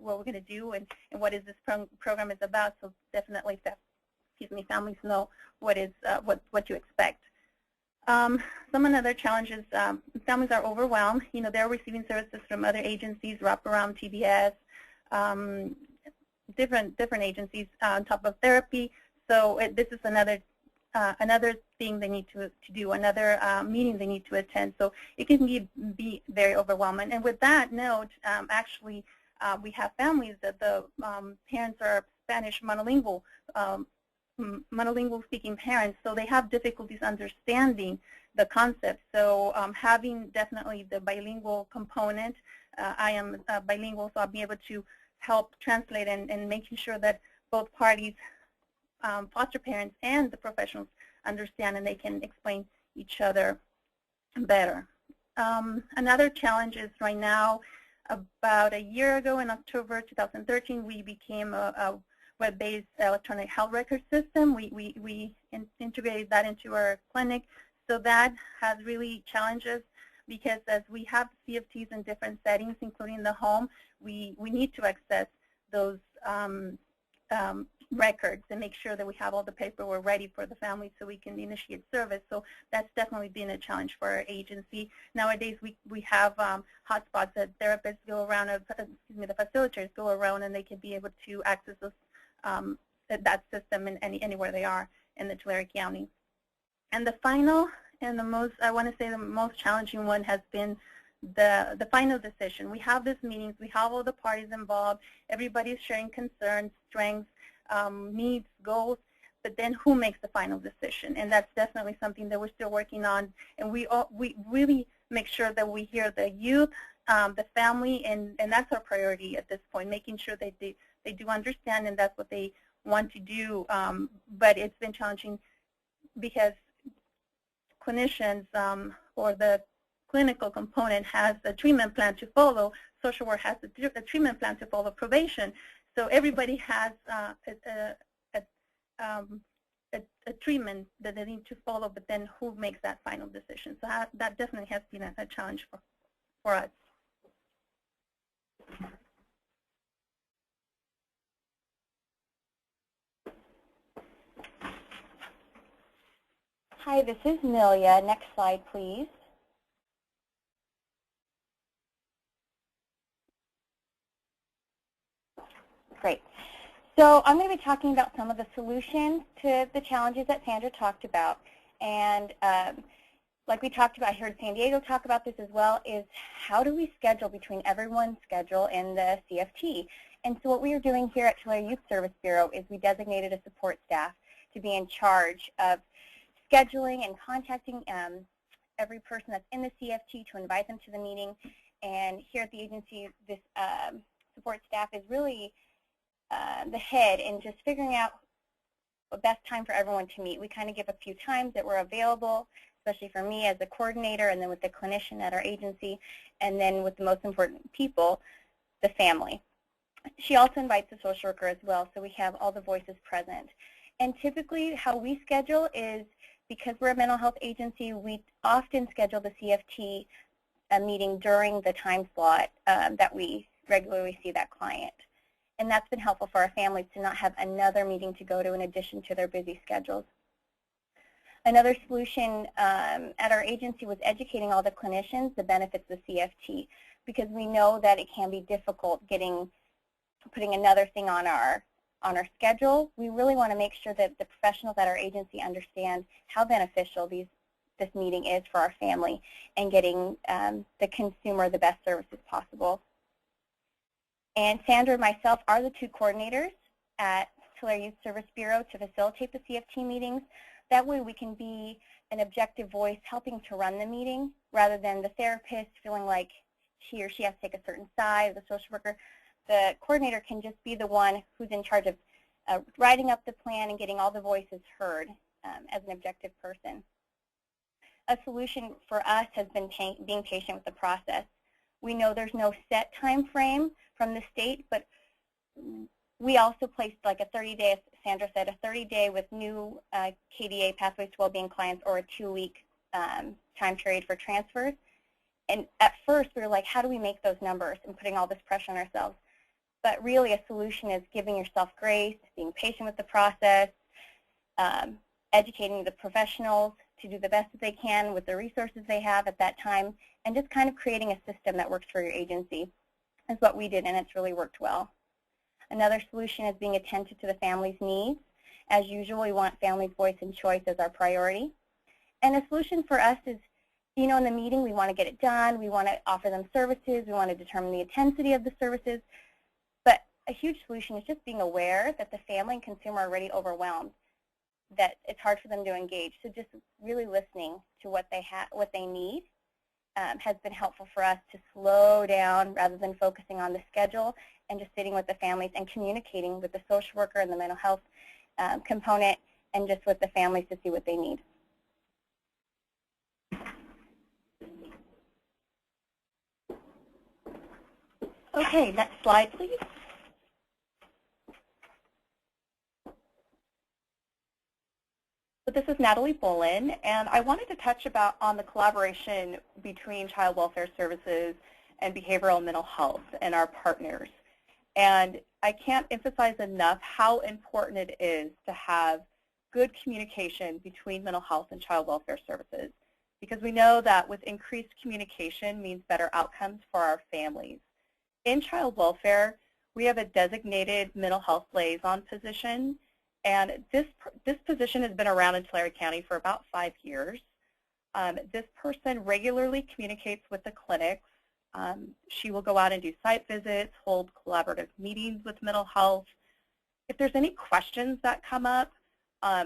[SPEAKER 5] do and what is this program is about. So definitely, families know what to expect. Some other challenges: families are overwhelmed. They're receiving services from other agencies, wraparound, TBS, different agencies on top of therapy. So this is another thing they need to do, another meeting they need to attend. So it can be very overwhelming. And with that note, actually, we have families that the parents are Spanish monolingual speaking parents, so they have difficulties understanding the concept. So having definitely the bilingual component, I am bilingual, so I'll be able to help translate and making sure that both parties, foster parents and the professionals, understand and they can explain each other better. Another challenge is right now, about a year ago in October 2013, we became a web-based electronic health record system. We integrated that into our clinic. So that has really challenges because as we have CFTs in different settings, including the home, we need to access those records and make sure that we have all the paperwork ready for the family so we can initiate service. So that's definitely been a challenge for our agency. Nowadays, we have hotspots that therapists go around, the facilitators go around, and they can be able to access those, that system in anywhere they are in the Tulare County. And the final and the most, I want to say the most challenging one has been the final decision. We have these meetings, we have all the parties involved, everybody's sharing concerns, strengths, needs, goals, but then who makes the final decision? And that's definitely something that we're still working on. And we really make sure that we hear the youth, the family, and that's our priority at this point, making sure that they do understand and that's what they want to do. But it's been challenging because clinicians or the clinical component has a treatment plan to follow, social work has a treatment plan to follow, probation. So everybody has a treatment that they need to follow, but then who makes that final decision? So that definitely has been a challenge for us.
[SPEAKER 7] Hi, this is Milia. Next slide, please. Great. So I'm going to be talking about some of the solutions to the challenges that Sandra talked about. And like we talked about, I heard San Diego talk about this as well, is how do we schedule between everyone's schedule and the CFT? And so what we are doing here at Tulare Youth Service Bureau is we designated a support staff to be in charge of scheduling and contacting every person that's in the CFT to invite them to the meeting. And here at the agency, this support staff is really the head in just figuring out the best time for everyone to meet. We kind of give a few times that we're available, especially for me as a coordinator, and then with the clinician at our agency, and then with the most important people, the family. She also invites the social worker as well, so we have all the voices present. And typically how we schedule is, because we're a mental health agency, we often schedule the CFT meeting during the time slot that we regularly see that client. And that's been helpful for our families to not have another meeting to go to in addition to their busy schedules. Another solution at our agency was educating all the clinicians the benefits of CFT, because we know that it can be difficult putting another thing on our schedule. We really want to make sure that the professionals at our agency understand how beneficial this meeting is for our family and getting the consumer the best services possible. And Sandra and myself are the two coordinators at Tulare Youth Service Bureau to facilitate the CFT meetings. That way we can be an objective voice helping to run the meeting rather than the therapist feeling like he or she has to take a certain side, the social worker. The coordinator can just be the one who's in charge of writing up the plan and getting all the voices heard as an objective person. A solution for us has been being patient with the process. We know there's no set time frame from the state, but we also placed like a 30-day, as Sandra said, a 30-day with new KDA Pathways to Wellbeing clients, or a 2-week time period for transfers. And at first we were like, how do we make those numbers, and putting all this pressure on ourselves? But really a solution is giving yourself grace, being patient with the process, educating the professionals to do the best that they can with the resources they have at that time, and just kind of creating a system that works for your agency is what we did, and it's really worked well. Another solution is being attentive to the family's needs. As usual, we want family's voice and choice as our priority. And a solution for us is, you know, in the meeting we want to get it done, we want to offer them services, we want to determine the intensity of the services, but a huge solution is just being aware that the family and consumer are already overwhelmed, that it's hard for them to engage. So just really listening to what they need has been helpful for us to slow down rather than focusing on the schedule, and just sitting with the families and communicating with the social worker and the mental health component, and just with the families to see what they need. Okay, next slide, please. So this is Natalie Bolin, and I wanted to touch on the collaboration between Child Welfare Services and Behavioral and Mental Health and our partners. And I can't emphasize enough how important it is to have good communication between mental health and child welfare services, because we know that with increased communication means better outcomes for our families. In child welfare, we have a designated mental health liaison position, and this position has been around in Tulare County for about 5 years. This person regularly communicates with the clinics. She will go out and do site visits, hold collaborative meetings with mental health. If there's any questions that come up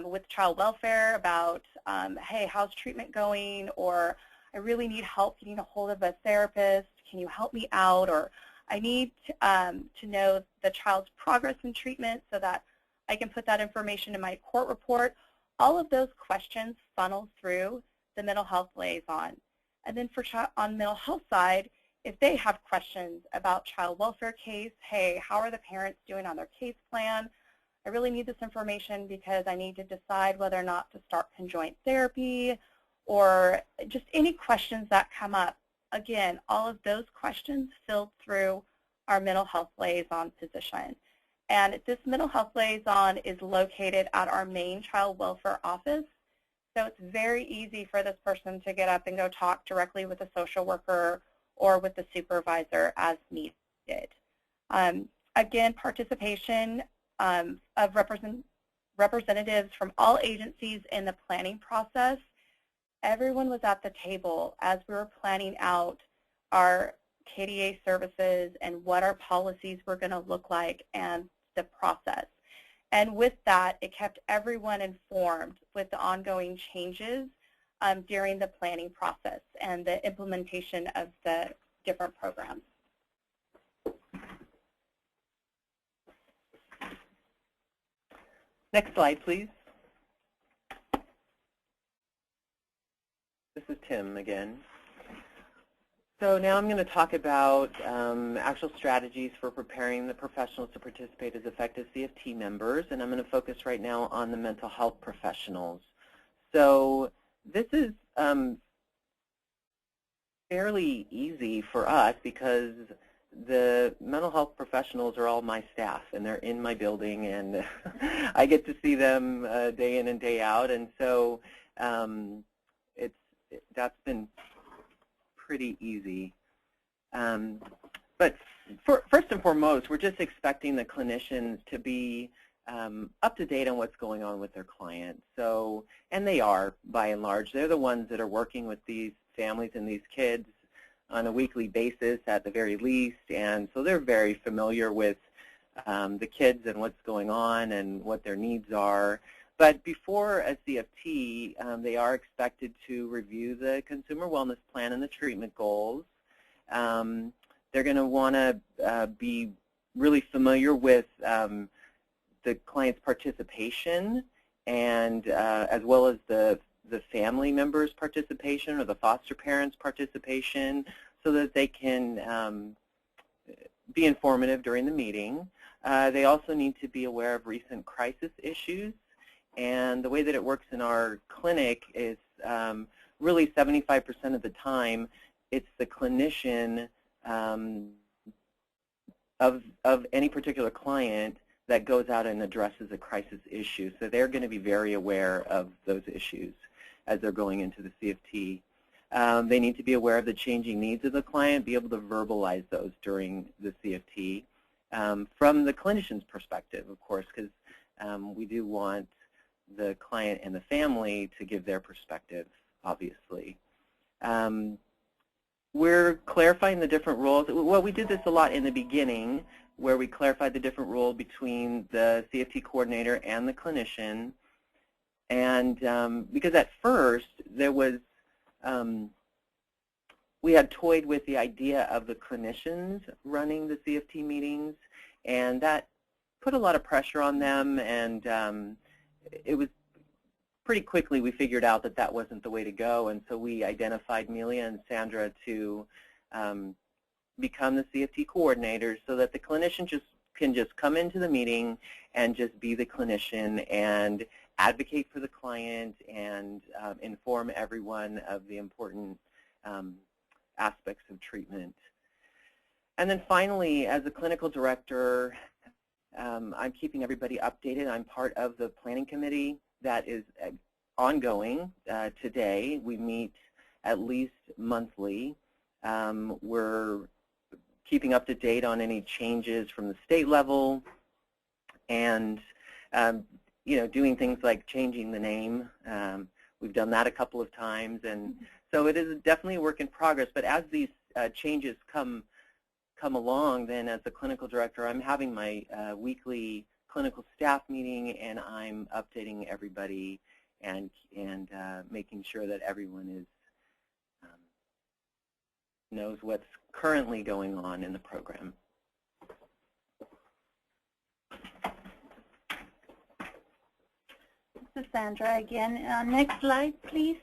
[SPEAKER 7] with child welfare about, hey, how's treatment going, or I really need help getting a hold of a therapist, can you help me out, or I need to know the child's progress in treatment so that I can put that information in my court report. All of those questions funnel through the mental health liaison. And then on mental health side, if they have questions about child welfare case, hey, how are the parents doing on their case plan? I really need this information because I need to decide whether or not to start conjoint therapy, or just any questions that come up. Again, all of those questions filtered through our mental health liaison position. And this mental health liaison is located at our main child welfare office. So it's very easy for this person to get up and go talk directly with a social worker or with the supervisor as needed. Again, participation of representatives from all agencies in the planning process. Everyone was at the table as we were planning out our KDA services and what our policies were going to look like and the process. And with that, it kept everyone informed with the ongoing changes during the planning process and the implementation of the different programs.
[SPEAKER 6] Next slide, please. This is Tim again. So now I'm going to talk about actual strategies for preparing the professionals to participate as effective CFT members, and I'm going to focus right now on the mental health professionals. So this is fairly easy for us because the mental health professionals are all my staff, and they're in my building, and I get to see them day in and day out, and so that's been pretty easy. But first and foremost, we're just expecting the clinicians to be up to date on what's going on with their clients. So, and they are, by and large. They're the ones that are working with these families and these kids on a weekly basis at the very least, and so they're very familiar with the kids and what's going on and what their needs are. But before a CFT, they are expected to review the consumer wellness plan and the treatment goals. They're going to want to be really familiar with the client's participation, and as well as the family members' participation or the foster parents' participation, so that they can be informative during the meeting. They also need to be aware of recent crisis issues, and the way that it works in our clinic is really 75% of the time it's the clinician of any particular client that goes out and addresses a crisis issue. So they're going to be very aware of those issues as they're going into the CFT. They need to be aware of the changing needs of the client, be able to verbalize those during the CFT from the clinician's perspective, of course, because we do want the client and the family to give their perspective, obviously. We're clarifying the different roles. Well, we did this a lot in the beginning, where we clarified the different role between the CFT coordinator and the clinician. And because at first there was, we had toyed with the idea of the clinicians running the CFT meetings, and that put a lot of pressure on them, and it was pretty quickly we figured out that that wasn't the way to go, and so we identified Melia and Sandra to become the CFT coordinators, so that the clinician can just come into the meeting and just be the clinician and advocate for the client and inform everyone of the important aspects of treatment. And then finally, as a clinical director, I'm keeping everybody updated. I'm part of the planning committee that is ongoing today. We meet at least monthly. We're keeping up to date on any changes from the state level, and you know, doing things like changing the name. We've done that a couple of times, and so it is definitely a work in progress. But as these changes come along, then as the clinical director, I'm having my weekly clinical staff meeting, and I'm updating everybody and making sure that everyone is knows what's currently going on in the program.
[SPEAKER 7] This is Sandra again. Next slide, please.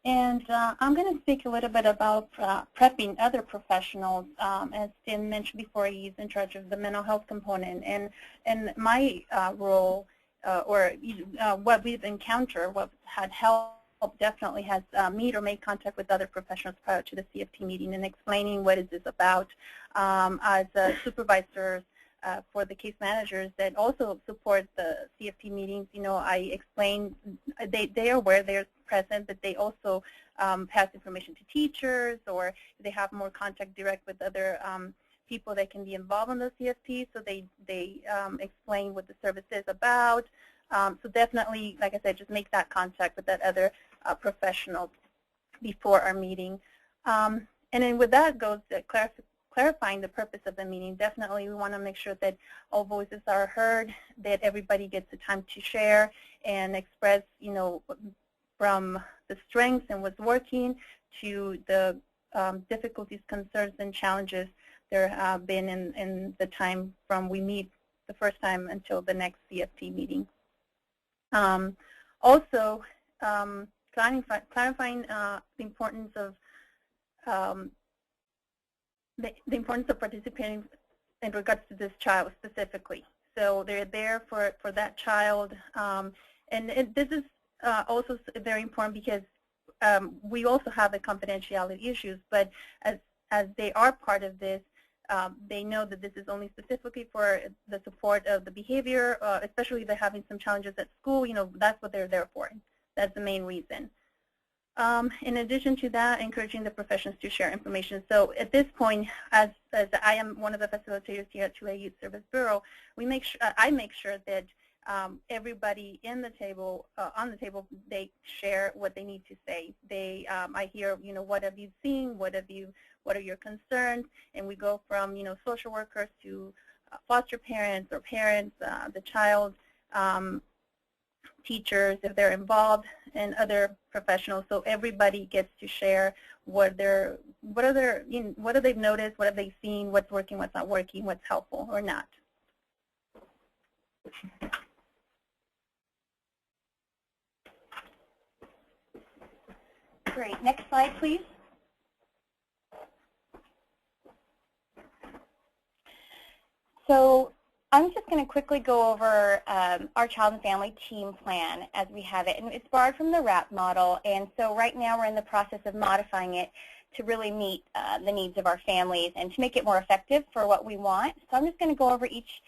[SPEAKER 7] And I'm going to speak a little bit about prepping other professionals. As Tim mentioned before, he's in charge of the mental health component. And my role, or what we've encountered, what had helped definitely has meet or make contact with other professionals prior to the CFT meeting and explaining what is this about. As supervisors for the case managers that also support the CFT meetings, you know, I explain, they are aware they're present, but they also pass information to teachers, or they have more contact direct with other people that can be involved in the CFT, so they explain what the service is about. So definitely, like I said, just make that contact with that other professional before our meeting. And then with that goes the clarifying the purpose of the meeting. Definitely we want to make sure that all voices are heard, that everybody gets the time to share and express, you know, from the strengths and what's working to the difficulties, concerns, and challenges there have been in the time from we meet the first time until the next CFT meeting. Also, clarifying the importance of participating in regards to this child specifically. So they're there for that child, and this is also very important because we also have the confidentiality issues. But as
[SPEAKER 5] as they are part of this, they know that this is only specifically for the support of the behavior, especially if they're having some challenges at school. That's what they're there for. That's the main reason. In addition to that, encouraging the professions to share information. So at this point, as I am one of the facilitators here at Tulare Youth Service Bureau, I make sure that everybody on the table, they share what they need to say. I hear, what have you seen? What are your concerns? And we go from, social workers to foster parents or parents, the child, teachers if they're involved, and other professionals. So everybody gets to share what they've noticed, what have they seen, what's working, what's not working, what's helpful or not.
[SPEAKER 7] Great. Next slide, please. So I'm just going to quickly go over our child and family team plan as we have it. And it's borrowed from the RAP model. And so right now we're in the process of modifying it to really meet the needs of our families and to make it more effective for what we want. So I'm just going to go over each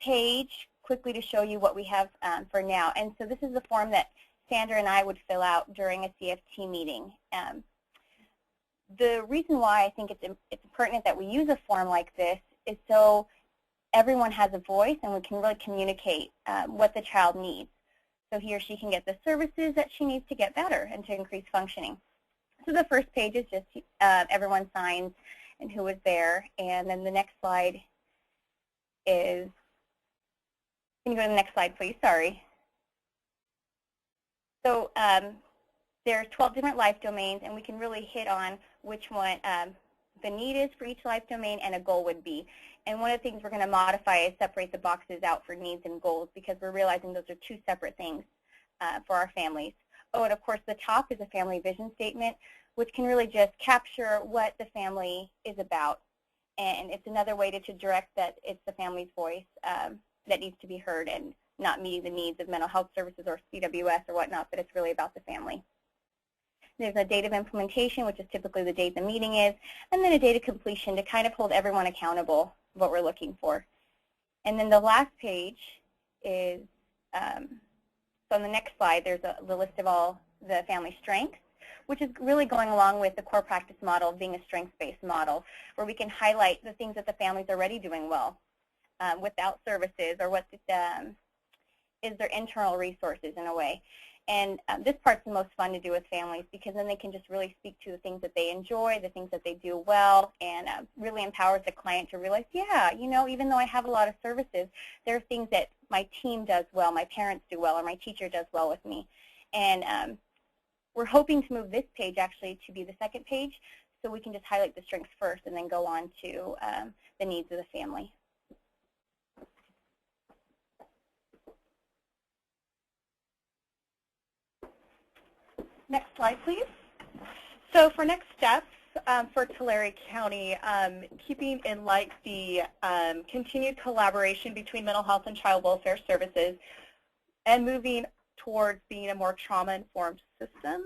[SPEAKER 7] page quickly to show you what we have for now. And so this is the form that Sandra and I would fill out during a CFT meeting. The reason why I think it's pertinent that we use a form like this is so everyone has a voice and we can really communicate what the child needs. So he or she can get the services that she needs to get better and to increase functioning. So the first page is just everyone signs and who was there. And then the next slide is, can you go to the next slide, please? Sorry. So there's 12 different life domains, and we can really hit on which one the need is for each life domain and a goal would be. And one of the things we're going to modify is separate the boxes out for needs and goals because we're realizing those are two separate things for our families. Oh, and of course the top is a family vision statement, which can really just capture what the family is about. And it's another way to direct that it's the family's voice that needs to be heard and not meeting the needs of mental health services or CWS or whatnot, but it's really about the family. There's a date of implementation, which is typically the date the meeting is, and then a date of completion to kind of hold everyone accountable of what we're looking for. And then the last page is, so on the next slide, there's the list of all the family strengths, which is really going along with the core practice model of being a strengths-based model, where we can highlight the things that the families are already doing well without services, or what is their internal resources in a way. And this part's the most fun to do with families because then they can just really speak to the things that they enjoy, the things that they do well, and really empowers the client to realize, yeah, even though I have a lot of services, there are things that my team does well, my parents do well, or my teacher does well with me. And we're hoping to move this page actually to be the second page so we can just highlight the strengths first and then go on to the needs of the family. Next slide, please.
[SPEAKER 5] So for next steps for Tulare County, keeping in light the continued collaboration between mental health and child welfare services and moving towards being a more trauma-informed system,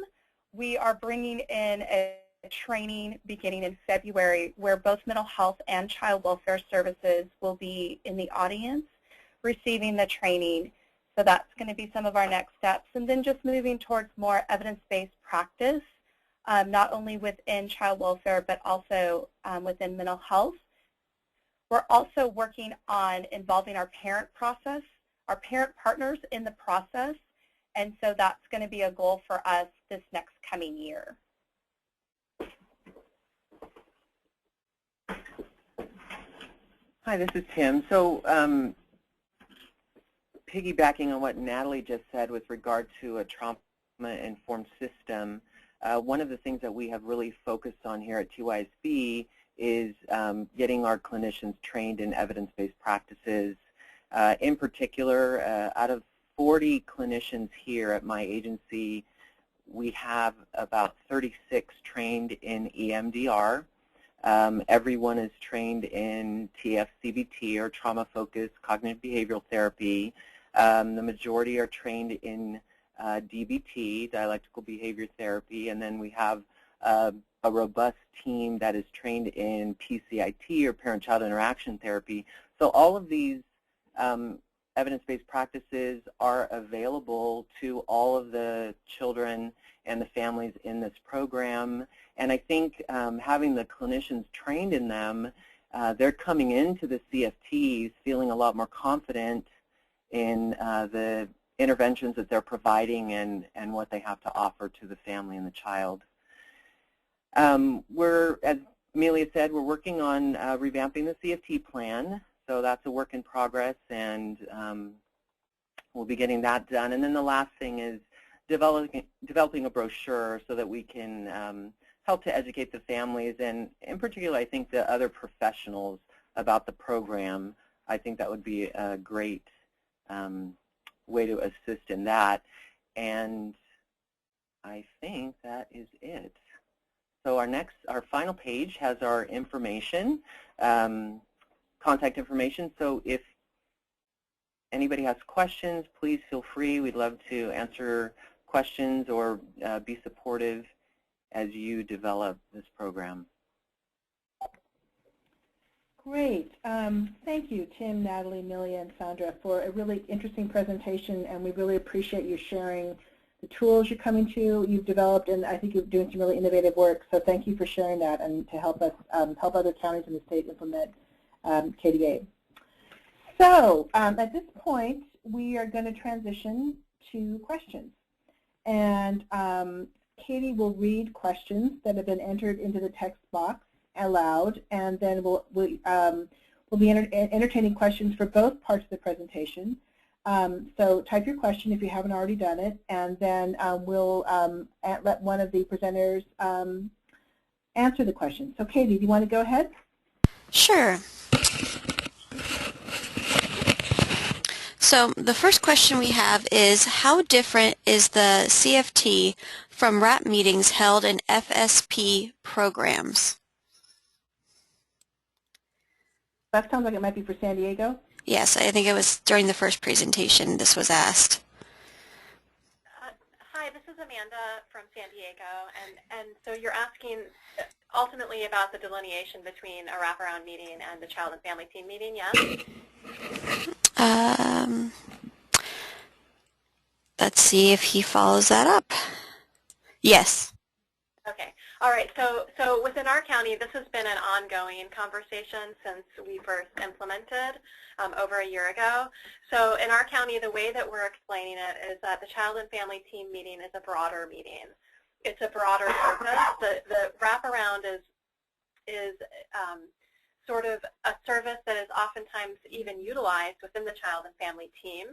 [SPEAKER 5] we are bringing in a training beginning in February where both mental health and child welfare services will be in the audience receiving the training. So that's going to be some of our next steps. And then just moving towards more evidence-based practice, not only within child welfare, but also within mental health. We're also working on involving our parent process, our parent partners in the process. And so that's going to be a goal for us this next coming year.
[SPEAKER 6] Hi, this is Tim. So piggybacking on what Natalie just said with regard to a trauma-informed system, one of the things that we have really focused on here at TYSB is getting our clinicians trained in evidence-based practices. In particular, out of 40 clinicians here at my agency, we have about 36 trained in EMDR. Everyone is trained in TFCBT, or trauma-focused cognitive behavioral therapy. The majority are trained in DBT, dialectical behavior therapy, and then we have a a robust team that is trained in PCIT or parent-child interaction therapy. So all of these evidence-based practices are available to all of the children and the families in this program. And I think having the clinicians trained in them, they're coming into the CFTs feeling a lot more confident in the interventions that they're providing and what they have to offer to the family and the child. As Amelia said, we're working on revamping the CFT plan. So that's a work in progress, and we'll be getting that done. And then the last thing is developing a brochure so that we can help to educate the families, and in particular, I think the other professionals about the program. I think that would be a great way to assist in that. And I think that is it. So our final page has our information. Contact information. So if anybody has questions, please feel free. We'd love to answer questions or be supportive as you develop this program.
[SPEAKER 1] Great. Thank you, Tim, Natalie, Amelia, and Sandra, for a really interesting presentation, and we really appreciate you sharing the tools you've developed, and I think you're doing some really innovative work. So thank you for sharing that and to help us help other counties in the state implement KDA. So at this point, we are going to transition to questions. And Katie will read questions that have been entered into the text box aloud, and then we'll be entertaining questions for both parts of the presentation. So type your question if you haven't already done it, and then we'll let one of the presenters answer the question. So Katie, do you want to go ahead?
[SPEAKER 8] Sure. So the first question we have is, how different is the CFT from RAP meetings held in FSP programs?
[SPEAKER 1] That sounds like it might be for San Diego.
[SPEAKER 8] Yes, I think it was during the first presentation this was asked.
[SPEAKER 2] Hi, this is Amanda from San Diego, and so you're asking ultimately about the delineation between a wraparound meeting and the child and family team meeting, yes?
[SPEAKER 8] Let's see if he follows that up. Yes.
[SPEAKER 2] Okay. All right. So within our county, this has been an ongoing conversation since we first implemented over a year ago. So in our county, the way that we're explaining it is that the child and family team meeting is a broader meeting. It's a broader purpose. The wraparound is sort of a service that is oftentimes even utilized within the child and family team.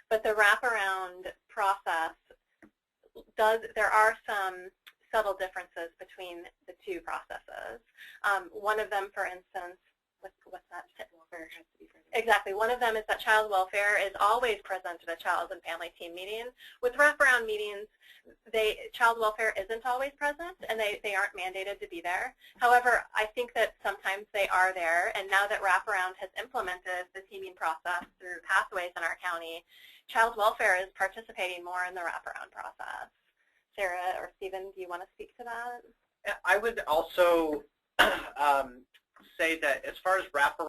[SPEAKER 2] But the wraparound process there are some subtle differences between the two processes. One of them, for instance, what's that? Welfare has to be present. Exactly. One of them is that child welfare is always present at a child and family team meeting. With wraparound meetings, child welfare isn't always present, and they aren't mandated to be there. However, I think that sometimes they are there, and now that wraparound has implemented the teaming process through pathways in our county, child welfare is participating more in the wraparound process. Sarah or Stephen, do you want to speak to that?
[SPEAKER 4] I would also say that as far as wraparound,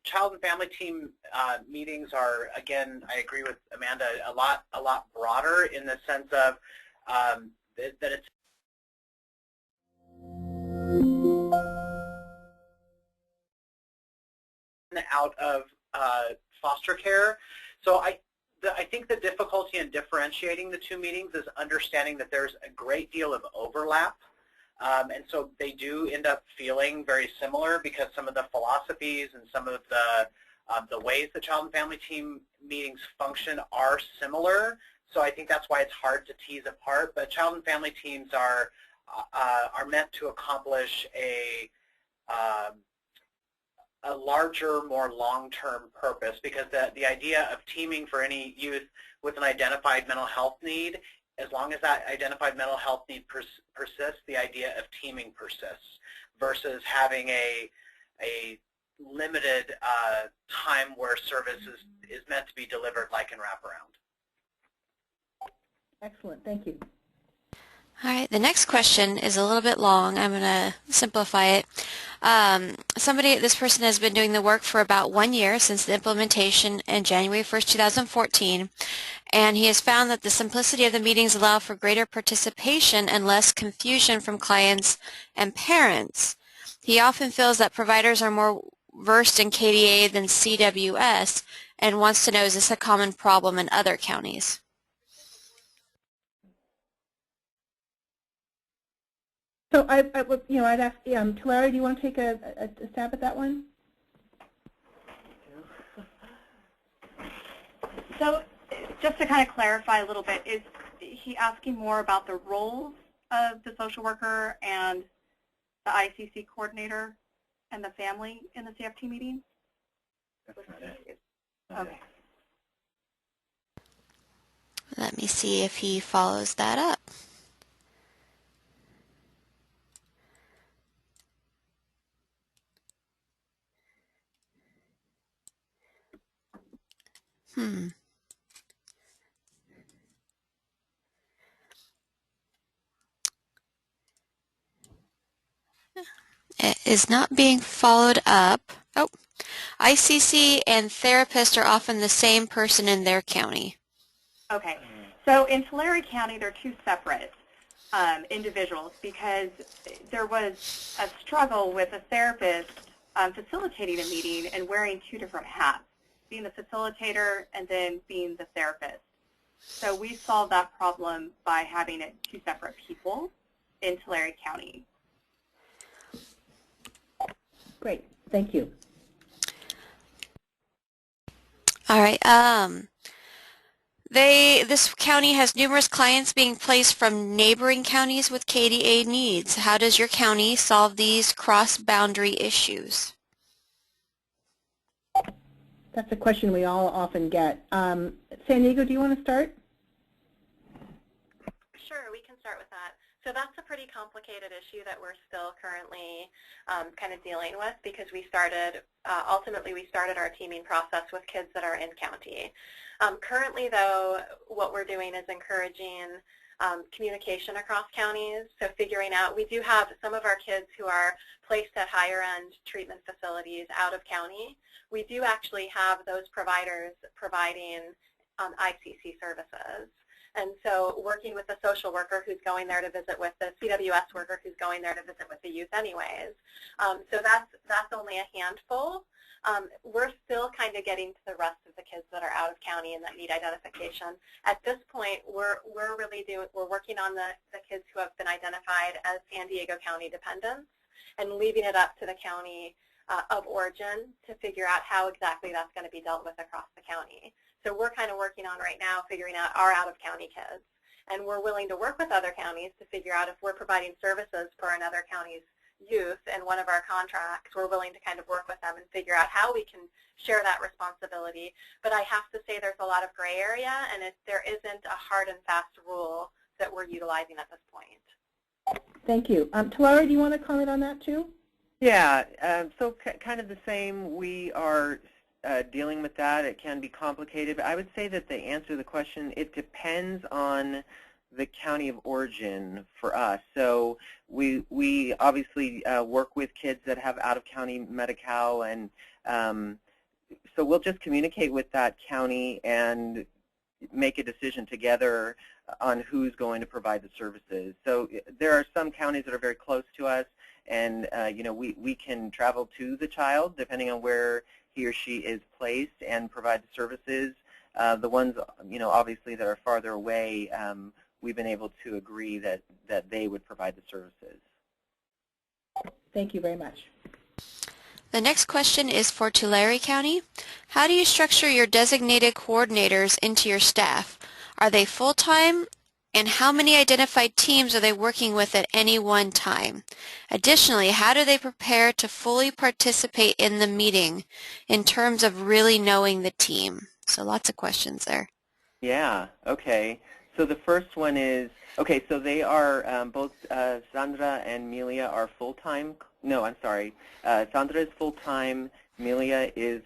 [SPEAKER 4] child and family team meetings are, again, I agree with Amanda, a lot broader in the sense of that it's out of foster care. So I think the difficulty in differentiating the two meetings is understanding that there's a great deal of overlap. And so they do end up feeling very similar because some of the philosophies and some of the ways the child and family team meetings function are similar. So I think that's why it's hard to tease apart. But child and family teams are meant to accomplish a larger, more long-term purpose, because the idea of teaming for any youth with an identified mental health need, as long as that identified mental health need persists, the idea of teaming persists, versus having a limited time where service is meant to be delivered, like in wraparound.
[SPEAKER 1] Excellent. Thank you.
[SPEAKER 8] All right, the next question is a little bit long. I'm going to simplify it. This person has been doing the work for about 1 year since the implementation in January 1st, 2014, and he has found that the simplicity of the meetings allow for greater participation and less confusion from clients and parents. He often feels that providers are more versed in KDA than CWS and wants to know, is this a common problem in other counties?
[SPEAKER 1] So I'd ask, Tulare, do you want to take a stab at that one?
[SPEAKER 5] So just to kind of clarify a little bit, is he asking more about the roles of the social worker and the ICC coordinator and the family in the CFT meeting?
[SPEAKER 6] That's not it.
[SPEAKER 5] Okay.
[SPEAKER 8] Let me see if he follows that up. It is not being followed up. Oh, ICC and therapist are often the same person in their county.
[SPEAKER 5] Okay. So in Tulare County, they're two separate individuals because there was a struggle with a therapist facilitating a meeting and wearing two different hats, being the facilitator and then being the therapist. So we solved that problem by having it two separate people in Tulare County.
[SPEAKER 1] Great. Thank you.
[SPEAKER 8] All right. This county has numerous clients being placed from neighboring counties with KDA needs. How does your county solve these cross-boundary issues?
[SPEAKER 1] That's a question we all often get. San Diego, do you want to start?
[SPEAKER 2] Sure, we can start with that. So that's a pretty complicated issue that we're still currently kind of dealing with because ultimately we started our teaming process with kids that are in county. Currently, though, what we're doing is encouraging communication across counties, so figuring out, we do have some of our kids who are placed at higher-end treatment facilities out of county. We do actually have those providers providing ICC services. And so working with the social worker who's going there to visit with the CWS worker who's going there to visit with the youth anyways. So that's only a handful. We're still kind of getting to the rest of the kids that are out of county and that need identification. At this point, we're working on the kids who have been identified as San Diego County dependents and leaving it up to the county of origin to figure out how exactly that's going to be dealt with across the county. So we're kind of working on right now figuring out our out-of-county kids. And we're willing to work with other counties to figure out if we're providing services for another county's youth in one of our contracts, we're willing to kind of work with them and figure out how we can share that responsibility. But I have to say there's a lot of gray area, and there isn't a hard and fast rule that we're utilizing at this point.
[SPEAKER 1] Thank you. Tulare, do you want to comment on that too?
[SPEAKER 6] Yeah, so kind of the same. We are dealing with that. It can be complicated, but I would say that the answer to the question, it depends on the county of origin for us. So we obviously work with kids that have out-of-county Medi-Cal, and so we'll just communicate with that county and make a decision together on who's going to provide the services. So there are some counties that are very close to us, and we can travel to the child depending on where he or she is placed and provide the services. The ones obviously that are farther away, we've been able to agree that they would provide the services.
[SPEAKER 1] Thank you very much.
[SPEAKER 8] The next question is for Tulare County. How do you structure your designated coordinators into your staff? Are they full-time? And how many identified teams are they working with at any one time? Additionally, how do they prepare to fully participate in the meeting in terms of really knowing the team? So lots of questions there.
[SPEAKER 6] Yeah, okay. So the first one is, okay, so they are both Sandra and Melia are full-time. No, I'm sorry. Sandra is full-time. Amelia is,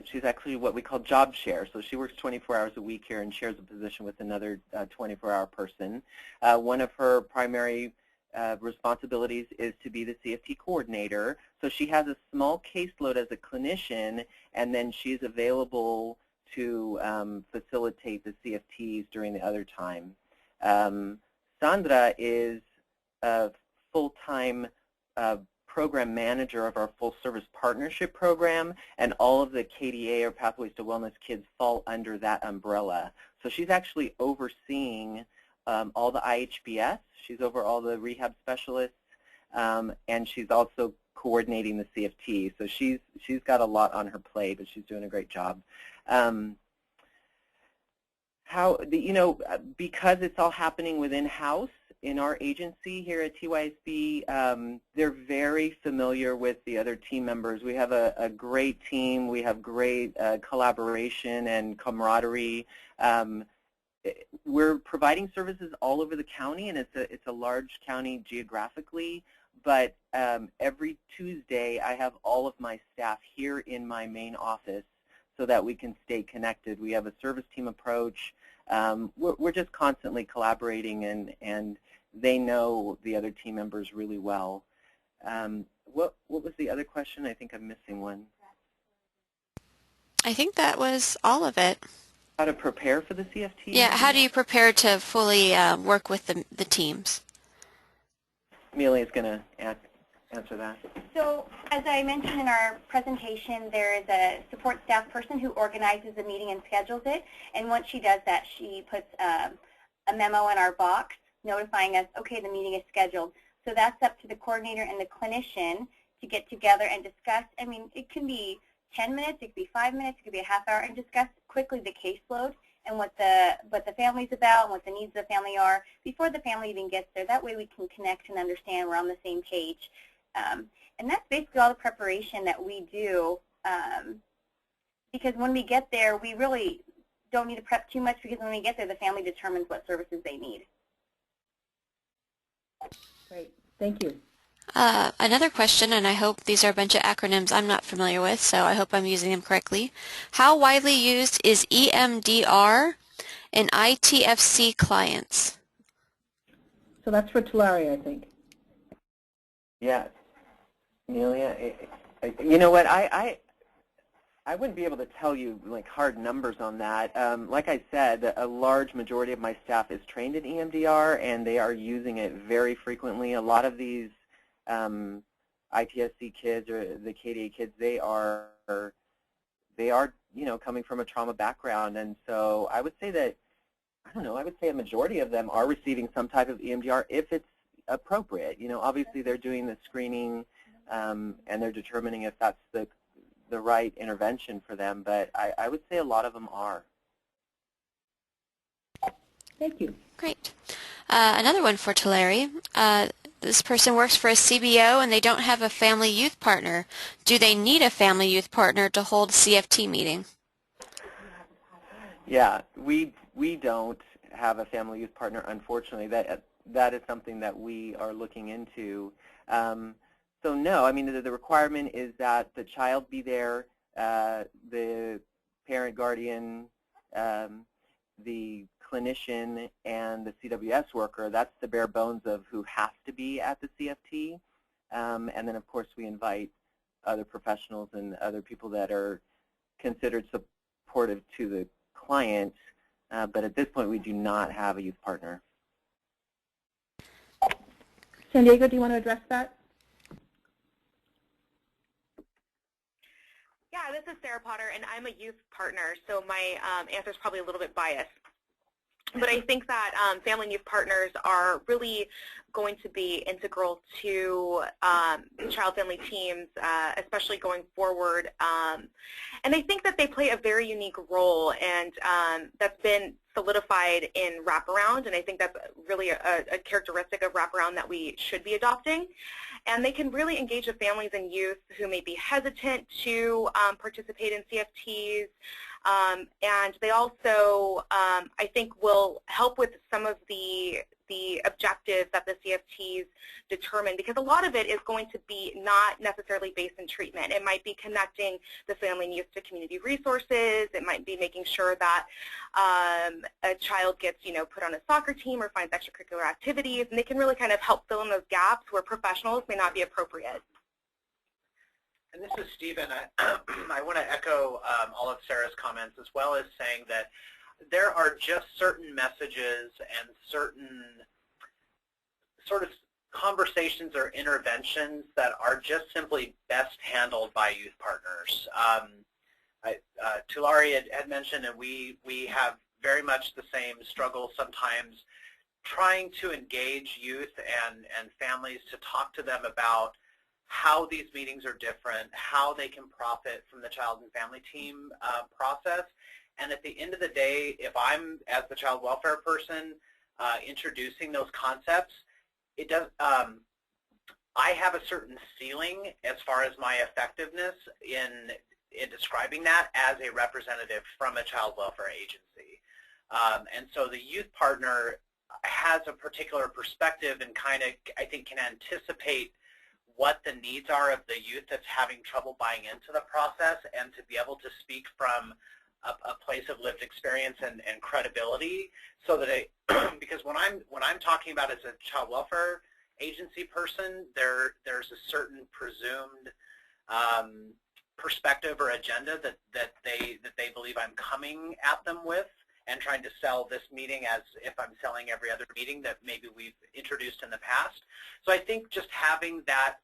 [SPEAKER 6] she's actually what we call job share. So she works 24 hours a week here and shares a position with another 24-hour person. One of her primary responsibilities is to be the CFT coordinator. So she has a small caseload as a clinician, and then she's available to facilitate the CFTs during the other time. Sandra is a full-time program manager of our full service partnership program, and all of the KDA or Pathways to Wellness kids fall under that umbrella. So she's actually overseeing all the IHBS, she's over all the rehab specialists, and she's also coordinating the CFT. So she's got a lot on her plate, but she's doing a great job. Because it's all happening within house, in our agency here at TYSB, they're very familiar with the other team members. We have a great team. We have great collaboration and camaraderie. We're providing services all over the county, and it's a large county geographically. But every Tuesday, I have all of my staff here in my main office so that we can stay connected. We have a service team approach. We're just constantly collaborating, and they know the other team members really well. What was the other question? I think I'm missing one.
[SPEAKER 8] I think that was all of it.
[SPEAKER 6] How to prepare for the CFT?
[SPEAKER 8] Yeah, how do you prepare to fully work with the teams?
[SPEAKER 6] Amelia's going to answer that.
[SPEAKER 7] So as I mentioned in our presentation, there is a support staff person who organizes the meeting and schedules it. And once she does that, she puts a memo in our box notifying us, okay, the meeting is scheduled. So that's up to the coordinator and the clinician to get together and discuss. I mean, it can be 10 minutes, it could be 5 minutes, it could be a half hour, and discuss quickly the caseload and what the family's about and what the needs of the family are before the family even gets there. That way we can connect and understand we're on the same page. And that's basically all the preparation that we do, because when we get there, we really don't need to prep too much, because when we get there, the family determines what services they need.
[SPEAKER 1] Great. Thank you.
[SPEAKER 8] Another question, and I hope these are a bunch of acronyms I'm not familiar with, so I hope I'm using them correctly. How widely used is EMDR in ITFC clients?
[SPEAKER 1] So that's for Tulare, I think.
[SPEAKER 6] Yeah. Amelia, you know what, I wouldn't be able to tell you like hard numbers on that. Like I said, a large majority of my staff is trained in EMDR, and they are using it very frequently. A lot of these ITSC kids or the KDA kids, they are coming from a trauma background, and so I would say that, I don't know, I would say a majority of them are receiving some type of EMDR if it's appropriate. Obviously they're doing the screening and they're determining if that's the right intervention for them, but I would say a lot of them are.
[SPEAKER 1] Thank you.
[SPEAKER 8] Great. Another one for Tulare. This person works for a CBO and they don't have a family youth partner. Do they need a family youth partner to hold a CFT meeting?
[SPEAKER 6] Yeah, we don't have a family youth partner, unfortunately. That is something that we are looking into. So no, I mean, the requirement is that the child be there, the parent, guardian, the clinician, and the CWS worker. That's the bare bones of who has to be at the CFT. And then, of course, we invite other professionals and other people that are considered supportive to the client. But at this point, we do not have a youth partner.
[SPEAKER 1] San Diego, do you want to address that?
[SPEAKER 3] Yeah, this is Sarah Potter, and I'm a youth partner, so my answer is probably a little bit biased. But I think that family and youth partners are really going to be integral to child-family teams, especially going forward. And I think that they play a very unique role, and that's been solidified in wraparound, and I think that's really a characteristic of wraparound that we should be adopting. And they can really engage the families and youth who may be hesitant to participate in CFTs. And they also, I think, will help with some of the the objectives that the CFTs determine, because a lot of it is going to be not necessarily based in treatment. It might be connecting the family and youth to community resources. It might be making sure that a child gets, put on a soccer team or finds extracurricular activities, and they can really kind of help fill in those gaps where professionals may not be appropriate.
[SPEAKER 4] And this is Stephen. I want to echo all of Sarah's comments, as well as saying that there are just certain messages and certain sort of conversations or interventions that are just simply best handled by youth partners. Tulare had mentioned, and we have very much the same struggle sometimes trying to engage youth and families to talk to them about how these meetings are different, how they can profit from the child and family team process. And at the end of the day, if I'm, as the child welfare person, introducing those concepts, it does. I have a certain ceiling as far as my effectiveness in describing that as a representative from a child welfare agency. And so the youth partner has a particular perspective and kind of, I think, can anticipate what the needs are of the youth that's having trouble buying into the process, and to be able to speak from a place of lived experience and credibility, so that because when I'm talking about as a child welfare agency person, there's a certain presumed perspective or agenda that they believe I'm coming at them with, and trying to sell this meeting as if I'm selling every other meeting that maybe we've introduced in the past. So I think just having that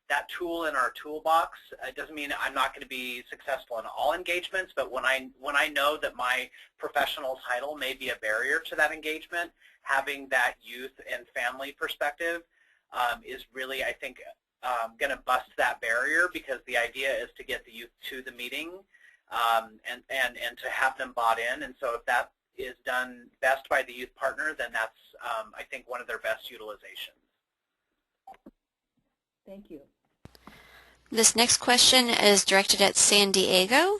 [SPEAKER 4] that tool in our toolbox, it doesn't mean I'm not going to be successful in all engagements, but when I know that my professional title may be a barrier to that engagement, having that youth and family perspective is really, I think, going to bust that barrier, because the idea is to get the youth to the meeting and to have them bought in. And so if that is done best by the youth partner, then that's, I think, one of their best utilizations.
[SPEAKER 1] Thank you.
[SPEAKER 8] This next question is directed at San Diego.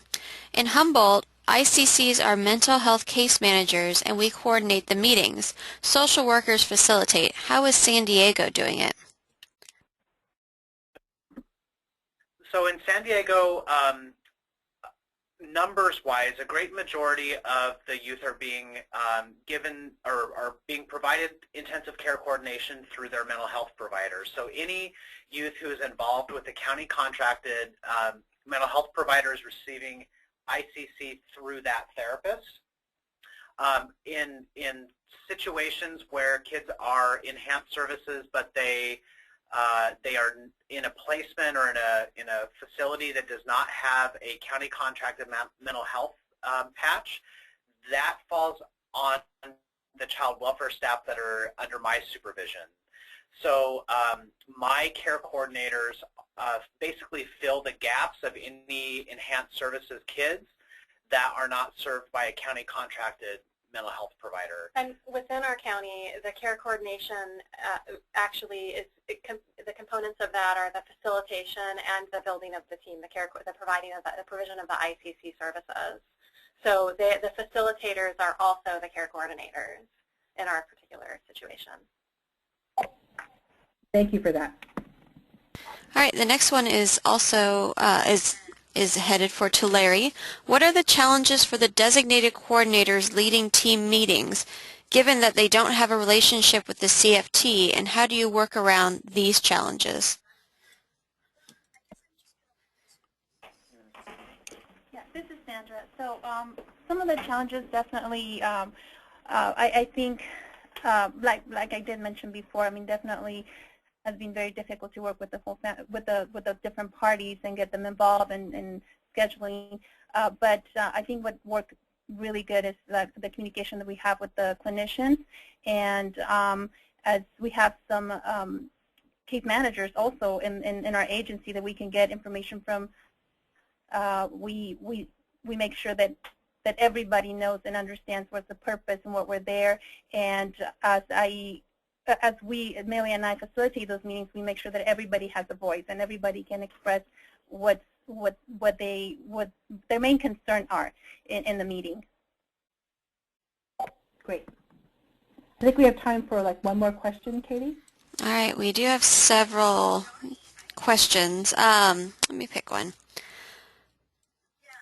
[SPEAKER 8] In Humboldt, ICCs are mental health case managers, and we coordinate the meetings. Social workers facilitate. How is San Diego doing it?
[SPEAKER 4] So in San Diego, numbers-wise, a great majority of the youth are being given or are being provided intensive care coordination through their mental health providers. So any youth who is involved with the county contracted mental health provider is receiving ICC through that therapist. In situations where kids are enhanced services, but they are in a placement or in a facility that does not have a county contracted mental health patch, that falls on the child welfare staff that are under my supervision. So my care coordinators basically fill the gaps of any enhanced services kids that are not served by a county contracted mental health provider.
[SPEAKER 2] And within our county, the care coordination actually is, the components of that are the facilitation and the building of the team, the provision of the ICC services. So the facilitators are also the care coordinators in our particular situation.
[SPEAKER 1] Thank you for that.
[SPEAKER 8] All right, the next one is also is headed for Tulare. What are the challenges for the designated coordinators leading team meetings, given that they don't have a relationship with the CFT, and how do you work around these challenges?
[SPEAKER 7] Yeah, this is Sandra. So some of the challenges definitely, I think, like I did mention before, I mean, definitely has been very difficult to work with the whole with the different parties and get them involved in scheduling. But I think what worked really good is the communication that we have with the clinicians, and as we have some case managers also in our agency that we can get information from, we make sure that everybody knows and understands what's the purpose and what we're there. And as Millie and I facilitate those meetings, we make sure that everybody has a voice and everybody can express what their main concerns are in the meeting.
[SPEAKER 1] Great. I think we have time for like one more question, Katie.
[SPEAKER 8] All right, we do have several questions. Let me pick one.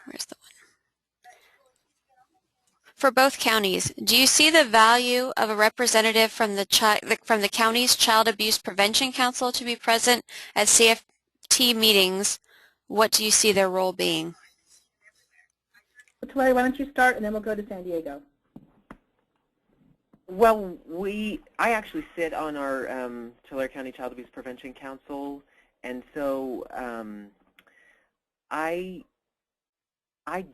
[SPEAKER 8] Where's the one? For both counties, do you see the value of a representative from the county's Child Abuse Prevention Council to be present at CFT meetings? What do you see their role being?
[SPEAKER 1] Tulare, why don't you start, and then we'll go to San Diego.
[SPEAKER 6] Well, I actually sit on our Tulare County Child Abuse Prevention Council, and so I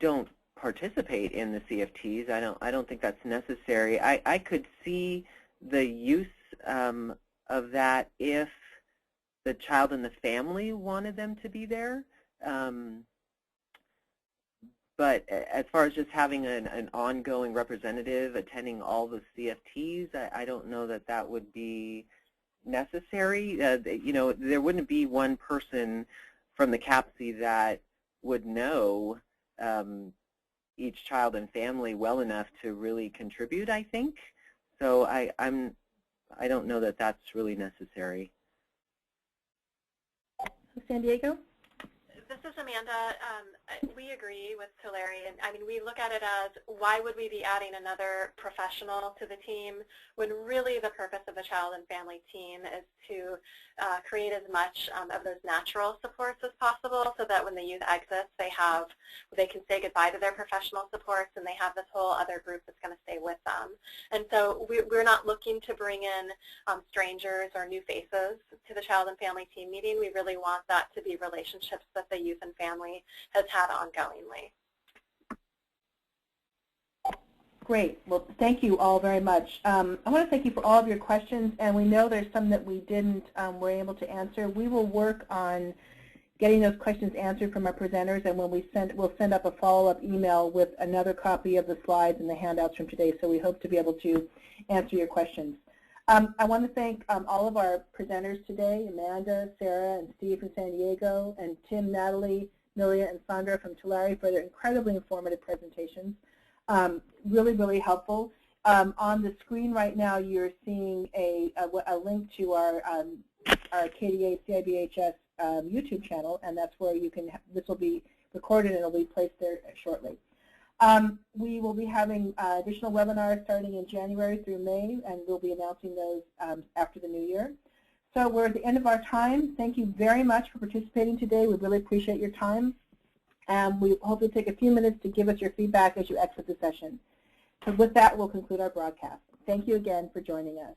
[SPEAKER 6] don't participate in the CFTs. I don't think that's necessary. I could see the use of that if the child and the family wanted them to be there. But as far as just having an ongoing representative attending all the CFTs, I don't know that that would be necessary. You know, there wouldn't be one person from the CAPC that would know each child and family well enough to really contribute, I think. So I don't know that that's really necessary.
[SPEAKER 1] San Diego?
[SPEAKER 2] This is Amanda. We agree with Tulare, and I mean, we look at it as, why would we be adding another professional to the team when really the purpose of the child and family team is to create as much of those natural supports as possible, so that when the youth exits, they can say goodbye to their professional supports, and they have this whole other group that's going to stay with them. And so we're not looking to bring in strangers or new faces to the child and family team meeting. We really want that to be relationships that the youth and family has had ongoingly.
[SPEAKER 1] Great. Well, thank you all very much. I want to thank you for all of your questions, and we know there's some that we were able to answer. We will work on getting those questions answered from our presenters, and when we'll send up a follow-up email with another copy of the slides and the handouts from today, so we hope to be able to answer your questions. I want to thank all of our presenters today, Amanda, Sarah, and Steve from San Diego, and Tim, Natalie, Milia, and Sandra from Tulare for their incredibly informative presentations. Really, really helpful. On the screen right now, you're seeing a link to our KDA CIBHS YouTube channel, and that's where you can. This will be recorded and it'll be placed there shortly. We will be having additional webinars starting in January through May, and we'll be announcing those after the new year. So we're at the end of our time. Thank you very much for participating today. We really appreciate your time. We hope you'll take a few minutes to give us your feedback as you exit the session. So with that, we'll conclude our broadcast. Thank you again for joining us.